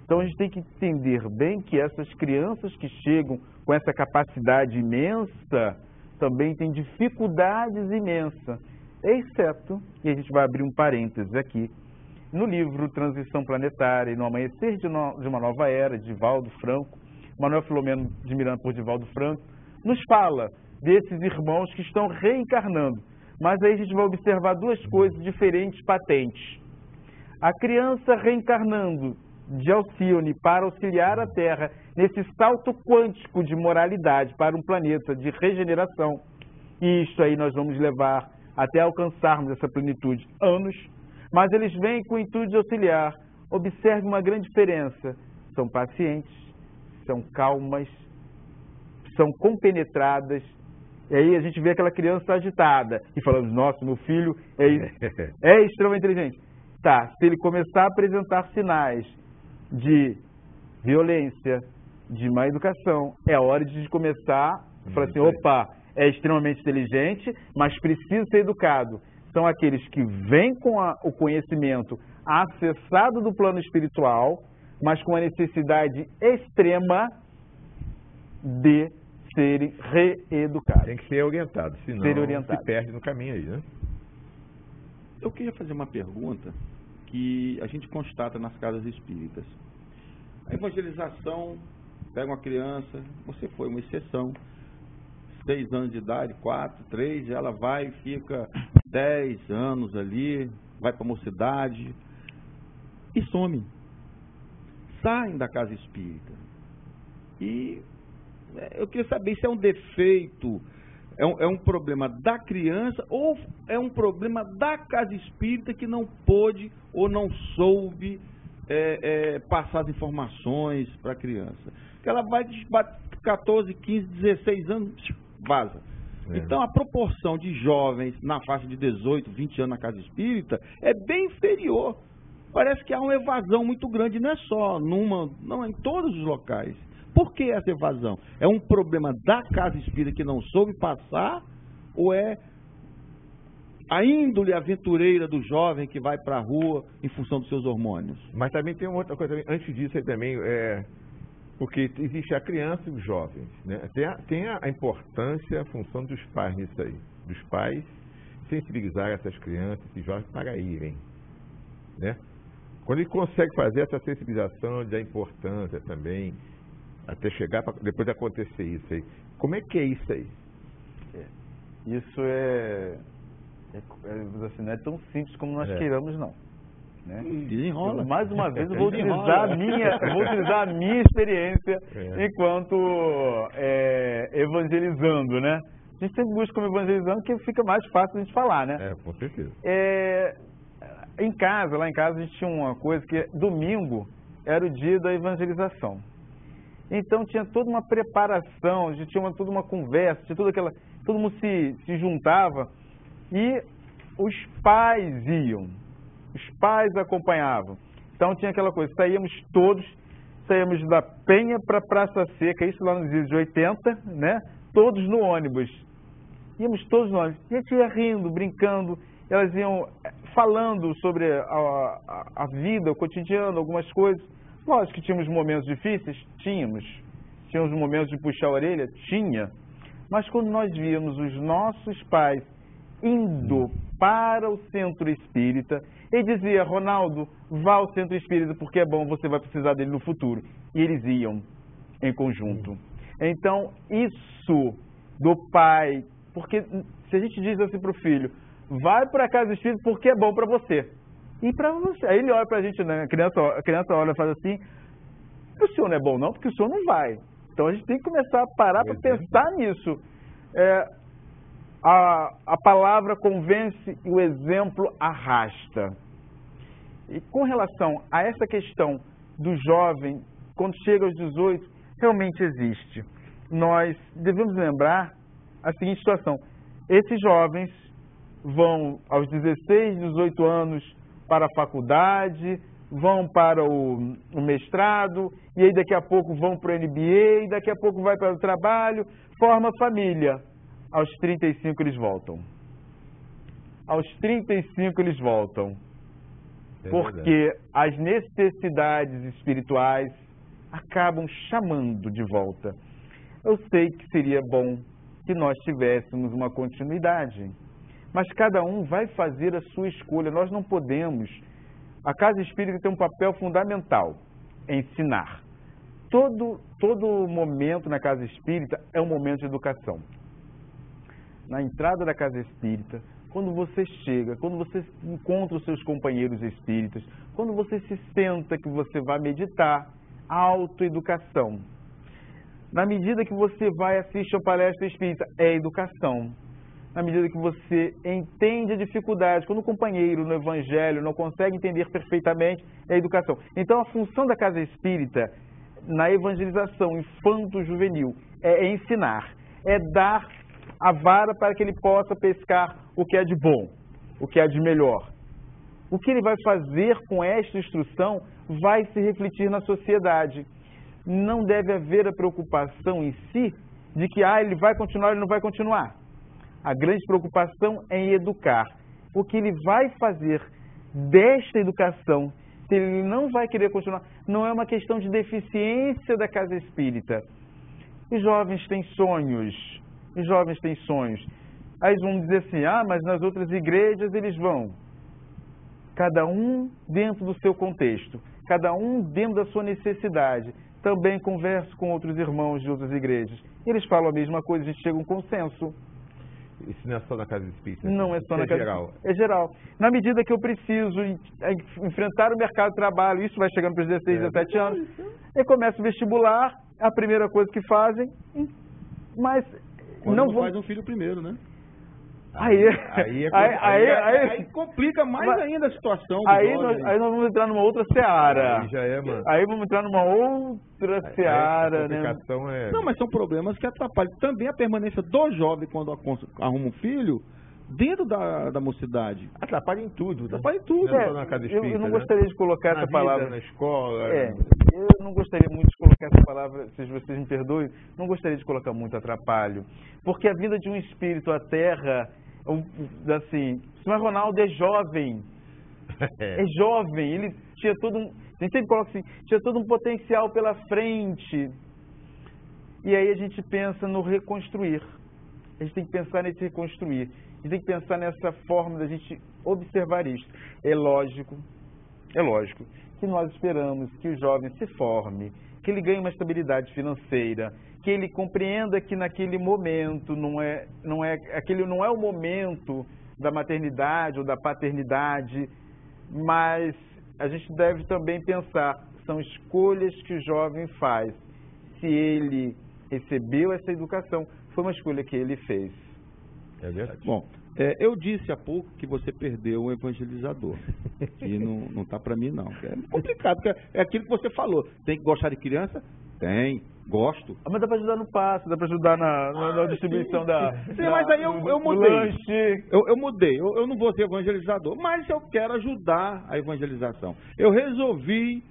Então a gente tem que entender bem que essas crianças que chegam com essa capacidade imensa também têm dificuldades imensas, exceto, e a gente vai abrir um parênteses aqui, no livro Transição Planetária e no Amanhecer de uma Nova Era, de Divaldo Franco, Manuel Filomeno de Miranda por Divaldo Franco, nos fala desses irmãos que estão reencarnando. Mas aí a gente vai observar duas coisas diferentes, patentes. A criança reencarnando de Alcione para auxiliar a Terra nesse salto quântico de moralidade para um planeta de regeneração. E isso aí nós vamos levar até alcançarmos essa plenitude anos, mas eles vêm com o intuito de auxiliar. Observe uma grande diferença. São pacientes, são calmas, são compenetradas. E aí a gente vê aquela criança agitada e falamos, nossa, meu filho é extremamente inteligente. Tá, se ele começar a apresentar sinais de violência, de má educação, é hora de começar a falar assim, opa, é extremamente inteligente, mas precisa ser educado. São aqueles que vêm com o conhecimento acessado do plano espiritual, mas com a necessidade extrema de serem reeducados. Tem que ser orientado, senão se perde no caminho aí, né? Eu queria fazer uma pergunta que a gente constata nas casas espíritas. A evangelização, pega uma criança, você foi uma exceção, 6 anos de idade, 4, 3, ela vai e fica 10 anos ali, vai para a mocidade e some. Saem da casa espírita. E eu queria saber se é um defeito, é um problema da criança ou é um problema da casa espírita que não pôde ou não soube passar as informações para a criança. Que ela vai de 14, 15, 16 anos, vaza. Então a proporção de jovens na faixa de 18, 20 anos na casa espírita é bem inferior. Parece que há uma evasão muito grande, não é só não é em todos os locais. Por que essa evasão? É um problema da casa espírita que não soube passar ou é a índole aventureira do jovem que vai para a rua em função dos seus hormônios? Mas também tem uma outra coisa, antes disso aí também, porque existe a criança e os jovens, né? Tem a importância, a função dos pais nisso aí. Dos pais sensibilizar essas crianças, esses jovens para irem, né? Quando ele consegue fazer essa sensibilização da importância também, até chegar, depois de acontecer isso aí. Como é que é isso aí? Isso assim, não é tão simples como nós queiramos, não. Né? Desenrola. Mais uma vez, eu vou utilizar a minha experiência enquanto evangelizando, né? A gente sempre busca como evangelizando, que fica mais fácil a gente falar, né? Com certeza. Lá em casa, a gente tinha uma coisa que domingo era o dia da evangelização. Então tinha toda uma preparação, a gente tinha toda uma conversa, tinha todo mundo se juntava e os pais iam, os pais acompanhavam. Então tinha aquela coisa, saíamos todos saímos da Penha para Praça Seca, isso lá nos anos 80, né? Todos no ônibus. Íamos todos no ônibus. A gente ia rindo, brincando, elas iam falando sobre a vida, o cotidiano, algumas coisas. Lógico que tínhamos momentos difíceis? Tínhamos. Tínhamos momentos de puxar a orelha? Tinha. Mas quando nós víamos os nossos pais indo para o centro espírita, ele dizia: Ronaldo, vá ao centro espírita porque é bom, você vai precisar dele no futuro. E eles iam em conjunto. Então, isso do pai, porque se a gente diz assim para o filho, vai para a casa espírita porque é bom para você. E para você. Aí ele olha para a gente, né? A criança olha e faz assim: o senhor não é bom não, porque o senhor não vai. Então a gente tem que começar a parar para pensar nisso. A palavra convence e o exemplo arrasta. E com relação a essa questão do jovem, quando chega aos 18, realmente existe. Nós devemos lembrar a seguinte situação: esses jovens vão aos 16, 18 anos para a faculdade, vão para o mestrado, e aí daqui a pouco vão para o MBA, e daqui a pouco vai para o trabalho, forma família. Aos 35 eles voltam. Aos 35 eles voltam. Porque as necessidades espirituais acabam chamando de volta. Eu sei que seria bom que nós tivéssemos uma continuidade, mas cada um vai fazer a sua escolha. Nós não podemos. A Casa Espírita tem um papel fundamental: ensinar. Todo momento na Casa Espírita é um momento de educação. Na entrada da Casa Espírita, quando você chega, quando você encontra os seus companheiros espíritas, quando você se senta que você vai meditar, autoeducação. Na medida que você vai assistir a palestra espírita, é educação. Na medida que você entende a dificuldade, quando o companheiro no Evangelho não consegue entender perfeitamente, é educação. Então, a função da Casa Espírita, na evangelização infanto-juvenil, é ensinar, é dar a vara para que ele possa pescar o que é de bom, o que é de melhor. O que ele vai fazer com esta instrução vai se refletir na sociedade. Não deve haver a preocupação em si de que ele vai continuar ou não vai continuar. A grande preocupação é em educar. O que ele vai fazer desta educação, se ele não vai querer continuar, não é uma questão de deficiência da Casa Espírita. Os jovens têm sonhos. Os jovens têm sonhos. Aí eles vão dizer assim: mas nas outras igrejas eles vão. Cada um dentro do seu contexto, cada um dentro da sua necessidade. Também converso com outros irmãos de outras igrejas. Eles falam a mesma coisa, a gente chega a um consenso. Isso não é só na Casa Espírita? Não é só na Casa geral. É geral. Na medida que eu preciso enfrentar o mercado de trabalho, isso vai chegando para os 16, 17 anos, eu começo o vestibular, a primeira coisa que fazem, mas quando não vão... faz um filho primeiro, né? Aí complica mais ainda a situação. Aí nós vamos entrar numa outra seara. Aí já é, mano. Aí vamos entrar numa outra seara, né? Não, mas são problemas que atrapalham também a permanência do jovem quando arruma um filho dentro da mocidade. Atrapalha em tudo. Atrapalha em tudo. Não é só na Casa Espírita, eu não gostaria de colocar essa palavra na escola. Eu não gostaria muito de colocar essa palavra, se vocês me perdoem, não gostaria de colocar muito atrapalho, porque a vinda de um espírito à Terra, assim, o senhor Ronaldo é jovem, ele tinha todo um, a gente sempre coloca assim, tinha todo um potencial pela frente, e aí a gente pensa no reconstruir, a gente tem que pensar nesse reconstruir, a gente tem que pensar nessa forma da gente observar isso. É lógico que nós esperamos que o jovem se forme, que ele ganhe uma estabilidade financeira, que ele compreenda que naquele momento aquele não é o momento da maternidade ou da paternidade, mas a gente deve também pensar, são escolhas que o jovem faz. Se ele recebeu essa educação, foi uma escolha que ele fez. É verdade. Bom, eu disse há pouco que você perdeu o evangelizador. E não está para mim, não. É complicado, porque é aquilo que você falou. Tem que gostar de criança? Tem. Gosto. Mas dá para ajudar no passe, dá para ajudar na distribuição sim, mas aí eu mudei. Lanche. Eu mudei. Eu não vou ser evangelizador, mas eu quero ajudar a evangelização. Eu resolvi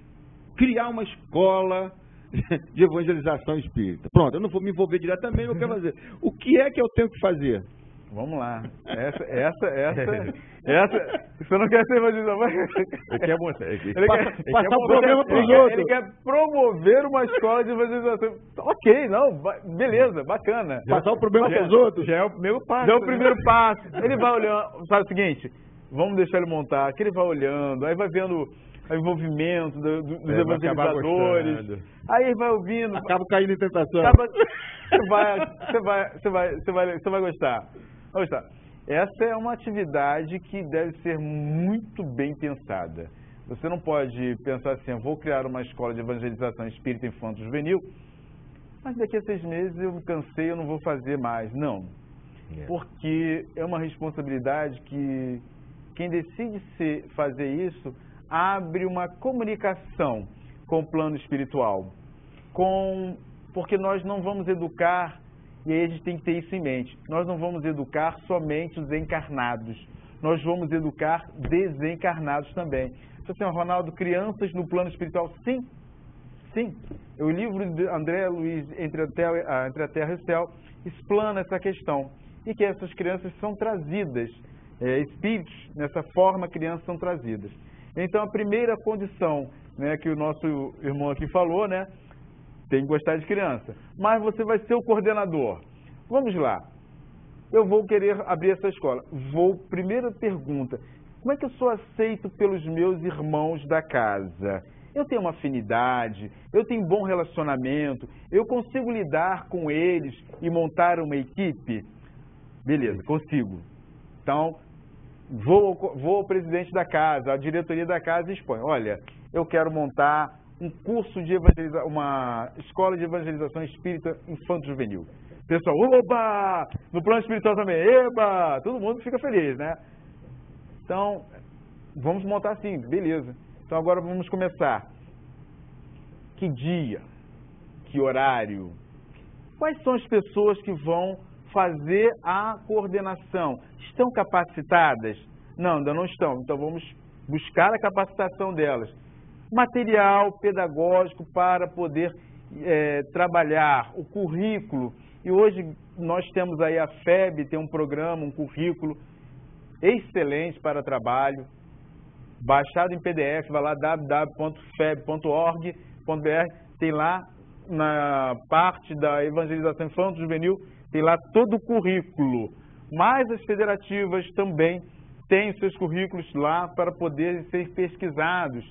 criar uma escola de evangelização espírita. Pronto, eu não vou me envolver diretamente, não quero fazer. O que é que eu tenho que fazer? Vamos lá. Você não quer ser evangelizador? Ele quer mostrar. Passar o problema para os outros. Ele quer promover uma escola de evangelização. Ok, não, beleza, bacana. Passar o problema para os outros. Já é o primeiro passo. Já é o primeiro passo. Ele vai olhando, sabe o seguinte? Vamos deixar ele montar, que ele vai olhando, aí vai vendo o envolvimento dos evangelizadores. Aí vai ouvindo. Acaba caindo em tentação. Você vai gostar. Vai gostar. Essa é uma atividade que deve ser muito bem pensada. Você não pode pensar assim, eu vou criar uma escola de evangelização espírita infanto-juvenil, mas daqui a 6 meses eu me cansei, eu não vou fazer mais. Não. Porque é uma responsabilidade que quem decide fazer isso abre uma comunicação com o plano espiritual. Porque nós não vamos educar, e aí a gente tem que ter isso em mente, nós não vamos educar somente os encarnados, nós vamos educar desencarnados também. Então, assim, Ronaldo, crianças no plano espiritual, sim. O livro de André Luiz, Entre a Terra e o Céu, explana essa questão. E que essas crianças são trazidas, espíritos, nessa forma, crianças são trazidas. Então, a primeira condição, né, que o nosso irmão aqui falou, né, tem que gostar de criança. Mas você vai ser o coordenador. Vamos lá. Eu vou querer abrir essa escola. Primeira pergunta, como é que eu sou aceito pelos meus irmãos da casa? Eu tenho uma afinidade, eu tenho um bom relacionamento, eu consigo lidar com eles e montar uma equipe? Beleza, consigo. Então, vou ao presidente da casa, à diretoria da casa e expõe. Olha, eu quero montar um curso de evangelização, uma escola de evangelização espírita infanto-juvenil. Pessoal, oba! No plano espiritual também, eba! Todo mundo fica feliz, né? Então, vamos montar assim, beleza. Então agora vamos começar. Que dia? Que horário? Quais são as pessoas que vão fazer a coordenação? Estão capacitadas? Não, ainda não estão. Então vamos buscar a capacitação delas. Material pedagógico para poder trabalhar, o currículo. E hoje nós temos aí a FEB, tem um programa, um currículo excelente para trabalho, baixado em PDF, vai lá www.feb.org.br, tem lá na parte da evangelização infanto-juvenil, tem lá todo o currículo. Mas as federativas também têm os seus currículos lá para poderem ser pesquisados.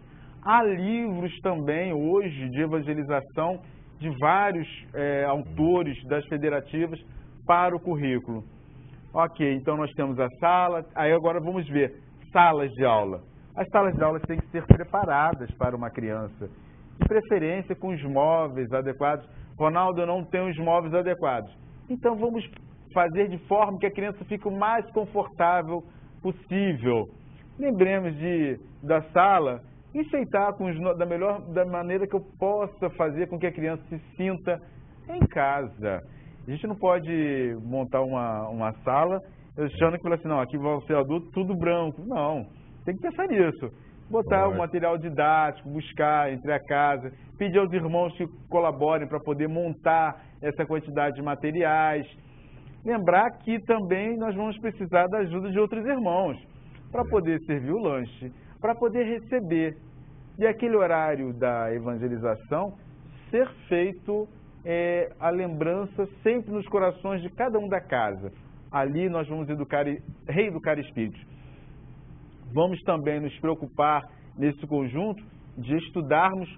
Há livros também hoje de evangelização de vários autores das federativas para o currículo. Ok, então nós temos a sala, aí agora vamos ver salas de aula. As salas de aula têm que ser preparadas para uma criança, de preferência com os móveis adequados. Ronaldo, eu não tenho os móveis adequados. Então vamos fazer de forma que a criança fique o mais confortável possível. Lembremos da sala, enfeitar da maneira que eu possa fazer com que a criança se sinta em casa. A gente não pode montar uma sala achando que assim, não, aqui vai ser adulto, tudo branco. Não, tem que pensar nisso. Botar o material didático, buscar entre a casa, pedir aos irmãos que colaborem para poder montar essa quantidade de materiais. Lembrar que também nós vamos precisar da ajuda de outros irmãos para poder servir o lanche, para poder receber. E aquele horário da evangelização ser feito a lembrança sempre nos corações de cada um da casa. Ali nós vamos reeducar espíritos. Vamos também nos preocupar nesse conjunto de estudarmos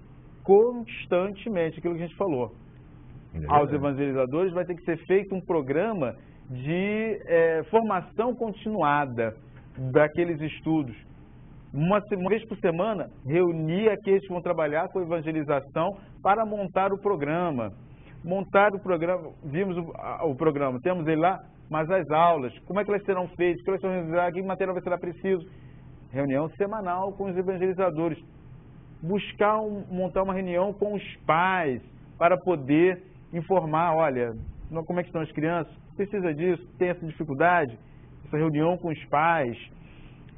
constantemente aquilo que a gente falou. Aos evangelizadores vai ter que ser feito um programa de formação continuada daqueles estudos. Uma vez por semana, reunir aqueles que vão trabalhar com evangelização para montar o programa. Montar o programa, vimos o programa, temos ele lá, mas as aulas, como é que elas serão feitas, que elas serão realizadas, que material vai ser preciso. Reunião semanal com os evangelizadores. Montar uma reunião com os pais para poder informar, olha, como é que estão as crianças, precisa disso, tem essa dificuldade, essa reunião com os pais,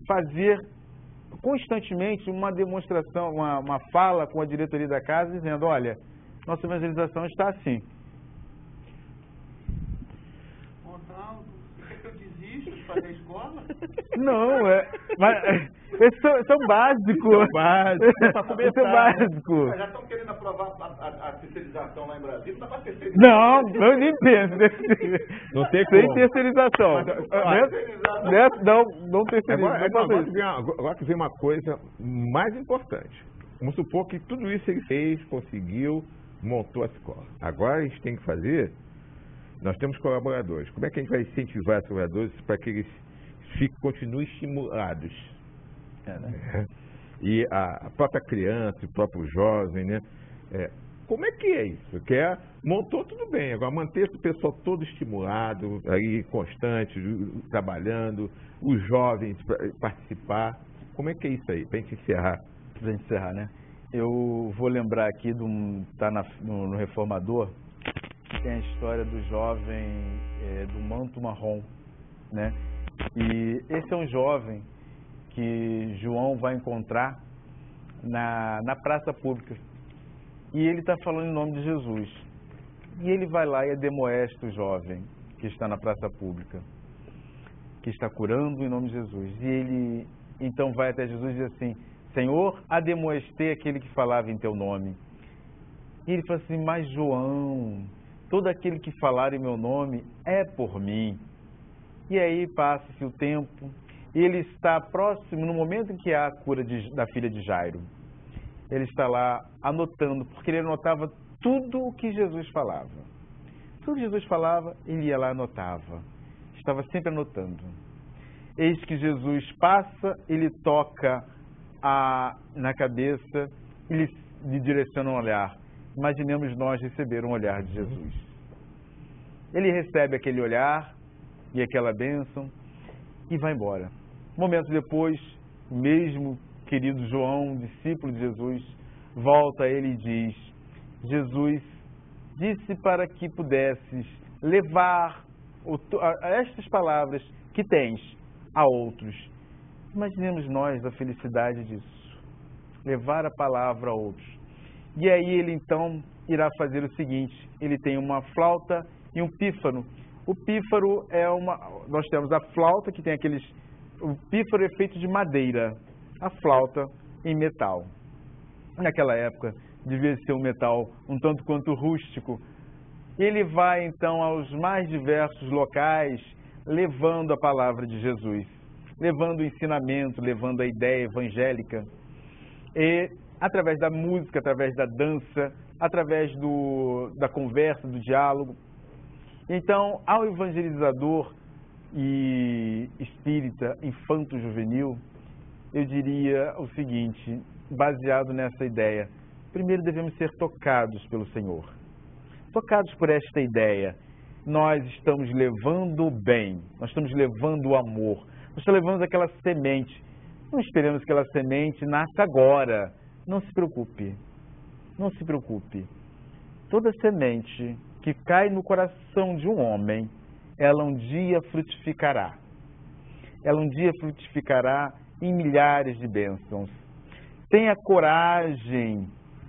fazer constantemente uma demonstração, uma fala com a diretoria da casa, dizendo, olha, nossa evangelização está assim. Ronaldo, você quer que eu desista de fazer a escola? Não, mas esses são básicos. São básicos, pra começar, São básicos. Já estão querendo aprovar a terceirização lá em Brasília, não dá para terceirizar. Não nem penso. Não tem Sem como. terceirização. Não terceirização. Agora que vem uma coisa mais importante. Vamos supor que tudo isso ele fez, conseguiu, montou a escola. Agora a gente tem que fazer, nós temos colaboradores. Como é que a gente vai incentivar esses colaboradores para que eles continuem estimulados? E a própria criança, o próprio jovem, né? Como é que é isso? Montou tudo bem, agora manter esse pessoal todo estimulado, aí constante, trabalhando, os jovens participar. Como é que é isso aí, para a gente encerrar? Para encerrar, né? Eu vou lembrar aqui, tá no Reformador, que tem a história do jovem do manto marrom, né? E esse é um jovem que João vai encontrar na praça pública. E ele está falando em nome de Jesus. E ele vai lá e admoesta o jovem que está na praça pública, que está curando em nome de Jesus. E ele então vai até Jesus e diz assim, Senhor, admoestei aquele que falava em teu nome. E ele fala assim, mas João, todo aquele que falar em meu nome é por mim. E aí passa-se o tempo, e ele está próximo no momento em que há a cura da filha de Jairo. Ele está lá anotando, porque ele anotava tudo o que Jesus falava. Tudo que Jesus falava, ele ia lá e anotava. Estava sempre anotando. Eis que Jesus passa, ele toca na cabeça, ele lhe direciona um olhar. Imaginemos nós receber um olhar de Jesus. Ele recebe aquele olhar e aquela bênção e vai embora. Momentos depois, o mesmo querido João, discípulo de Jesus, volta a ele e diz, Jesus disse para que pudesses levar estas palavras que tens a outros. Imaginemos nós a felicidade disso, levar a palavra a outros. E aí ele então irá fazer o seguinte, ele tem uma flauta e um pífano. O pífaro nós temos a flauta que tem o pífaro é feito de madeira, a flauta em metal. Naquela época devia ser um metal um tanto quanto rústico. Ele vai então aos mais diversos locais levando a palavra de Jesus, levando o ensinamento, levando a ideia evangélica. E através da música, através da dança, através da conversa, do diálogo. Então, ao evangelizador e espírita infanto-juvenil, eu diria o seguinte, baseado nessa ideia. Primeiro devemos ser tocados pelo Senhor. Tocados por esta ideia. Nós estamos levando o bem, nós estamos levando o amor, nós estamos levando aquela semente. Não esperemos que aquela semente nasça agora. Não se preocupe. Não se preocupe. Toda semente que cai no coração de um homem, ela um dia frutificará. Ela um dia frutificará em milhares de bênçãos. Tenha coragem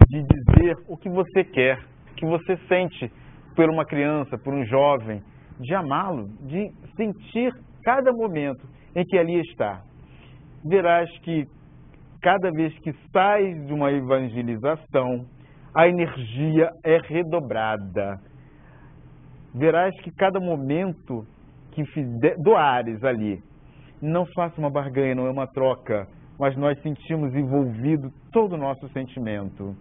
de dizer o que você quer, o que você sente por uma criança, por um jovem, de amá-lo, de sentir cada momento em que ali está. Verás que cada vez que sais de uma evangelização, a energia é redobrada. Verás que cada momento que doares ali, não faça uma barganha, não é uma troca, mas nós sentimos envolvido todo o nosso sentimento,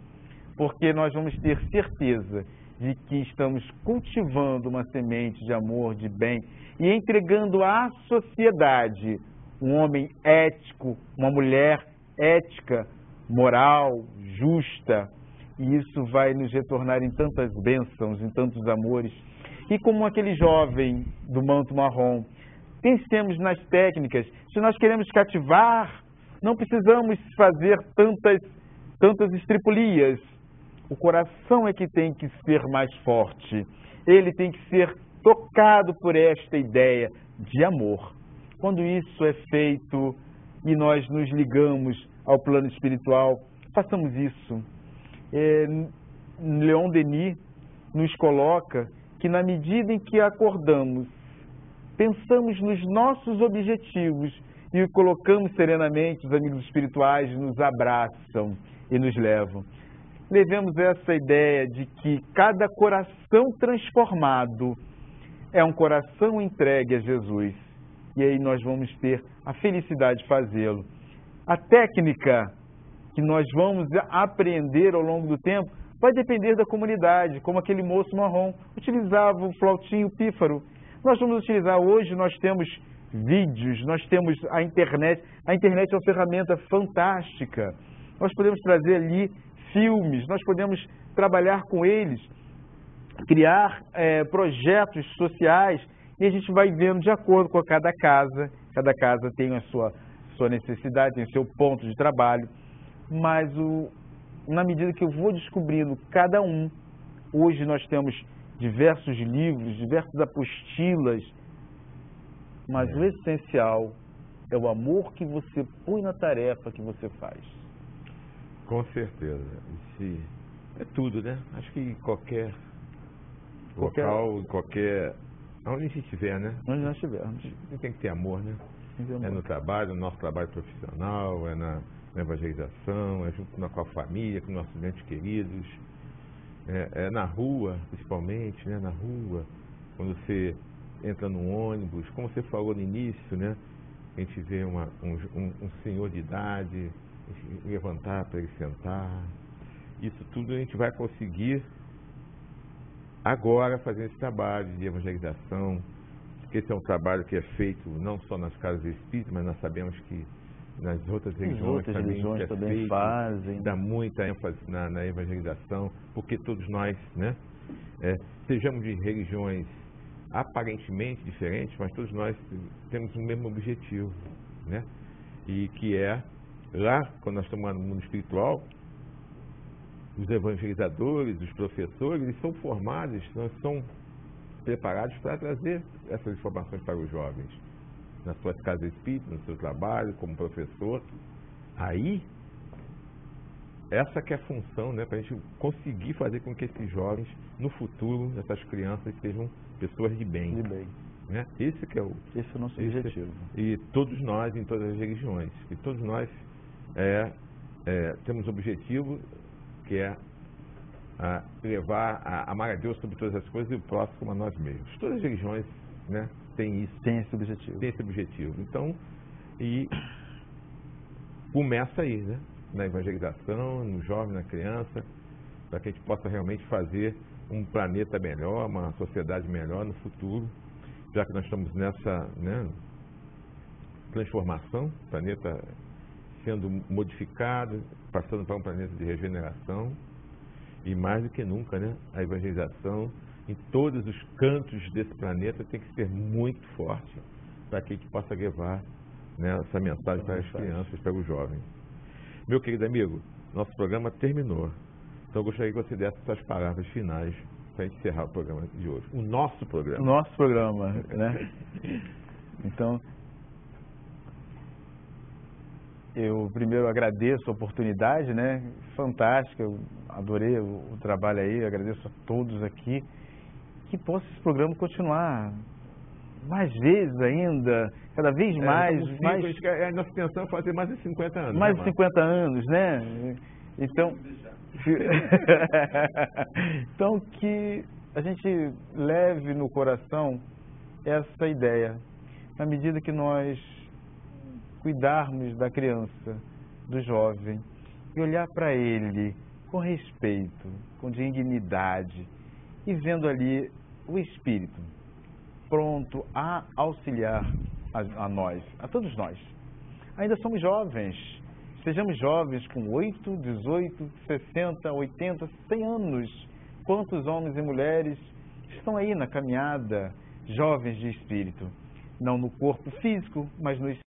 porque nós vamos ter certeza de que estamos cultivando uma semente de amor, de bem, e entregando à sociedade um homem ético, uma mulher ética, moral, justa, e isso vai nos retornar em tantas bênçãos, em tantos amores. E como aquele jovem do manto marrom, pensemos nas técnicas. Se nós queremos cativar, não precisamos fazer tantas estripulias. O coração é que tem que ser mais forte. Ele tem que ser tocado por esta ideia de amor. Quando isso é feito, e nós nos ligamos ao plano espiritual. Façamos isso. Leon Denis nos coloca que na medida em que acordamos, pensamos nos nossos objetivos e o colocamos serenamente, os amigos espirituais nos abraçam e nos levam. Levemos essa ideia de que cada coração transformado é um coração entregue a Jesus. E aí nós vamos ter a felicidade de fazê-lo. A técnica que nós vamos aprender ao longo do tempo vai depender da comunidade, como aquele moço marrom utilizava o flautinho pífaro. Nós vamos utilizar hoje, nós temos vídeos, nós temos a internet. A internet é uma ferramenta fantástica. Nós podemos trazer ali filmes, nós podemos trabalhar com eles, criar projetos sociais, e a gente vai vendo de acordo com cada casa tem a sua necessidade, tem o seu ponto de trabalho, mas na medida que eu vou descobrindo cada um, hoje nós temos diversos livros, diversas apostilas, mas o essencial é o amor que você põe na tarefa que você faz. Com certeza. É tudo, né? Acho que qualquer local, onde a gente estiver, né? Onde nós estivermos. Tem que ter amor, né? É no trabalho, no nosso trabalho profissional, é na evangelização, é junto com a família, com nossos entes queridos, é na rua, principalmente, né? Na rua, quando você entra num ônibus, como você falou no início, né? A gente vê um senhor de idade, levantar para ele sentar. Isso tudo a gente vai conseguir agora fazer esse trabalho de evangelização, porque esse é um trabalho que é feito não só nas casas espíritas, mas nós sabemos que nas outras religiões também fazem. Dá muita ênfase na evangelização, porque todos nós, né, sejamos de religiões aparentemente diferentes, mas todos nós temos o mesmo objetivo, né? E que é, lá, quando nós estamos no mundo espiritual, os evangelizadores, os professores, eles são formados, são preparados para trazer essas informações para os jovens, nas suas casas espíritas, no seu trabalho, como professor. Aí, essa que é a função, né, para a gente conseguir fazer com que esses jovens, no futuro, essas crianças, sejam pessoas de bem. Né? Esse é o nosso objetivo. E todos nós, em todas as religiões, e todos nós temos um objetivo que é levar a amar a Deus sobre todas as coisas e o próximo como a nós mesmos. Todas as religiões, né, têm isso. Tem esse objetivo. Tem esse objetivo. Então, e começa aí, né? Na evangelização, no jovem, na criança, para que a gente possa realmente fazer um planeta melhor, uma sociedade melhor no futuro, já que nós estamos nessa, né, transformação, o planeta sendo modificado, passando para um planeta de regeneração, e mais do que nunca, né, a evangelização em todos os cantos desse planeta tem que ser muito forte para que a gente possa levar, né, essa mensagem para as crianças, para os jovens. Meu querido amigo, nosso programa terminou. Então eu gostaria que você desse suas palavras finais para a gente encerrar o programa de hoje. O nosso programa. O nosso programa, né? Então, eu primeiro agradeço a oportunidade, né? Fantástica, eu adorei o trabalho aí, agradeço a todos aqui. Que possa esse programa continuar mais vezes ainda, cada vez mais. A nossa intenção é fazer mais de 50 anos. Mais de 50 anos, né? Então, então que a gente leve no coração essa ideia. Na medida que nós cuidarmos da criança, do jovem, e olhar para ele com respeito, com dignidade, e vendo ali o Espírito pronto a auxiliar a nós, a todos nós. Ainda somos jovens, sejamos jovens com 8, 18, 60, 80, 100 anos. Quantos homens e mulheres estão aí na caminhada, jovens de espírito, não no corpo físico, mas no espírito.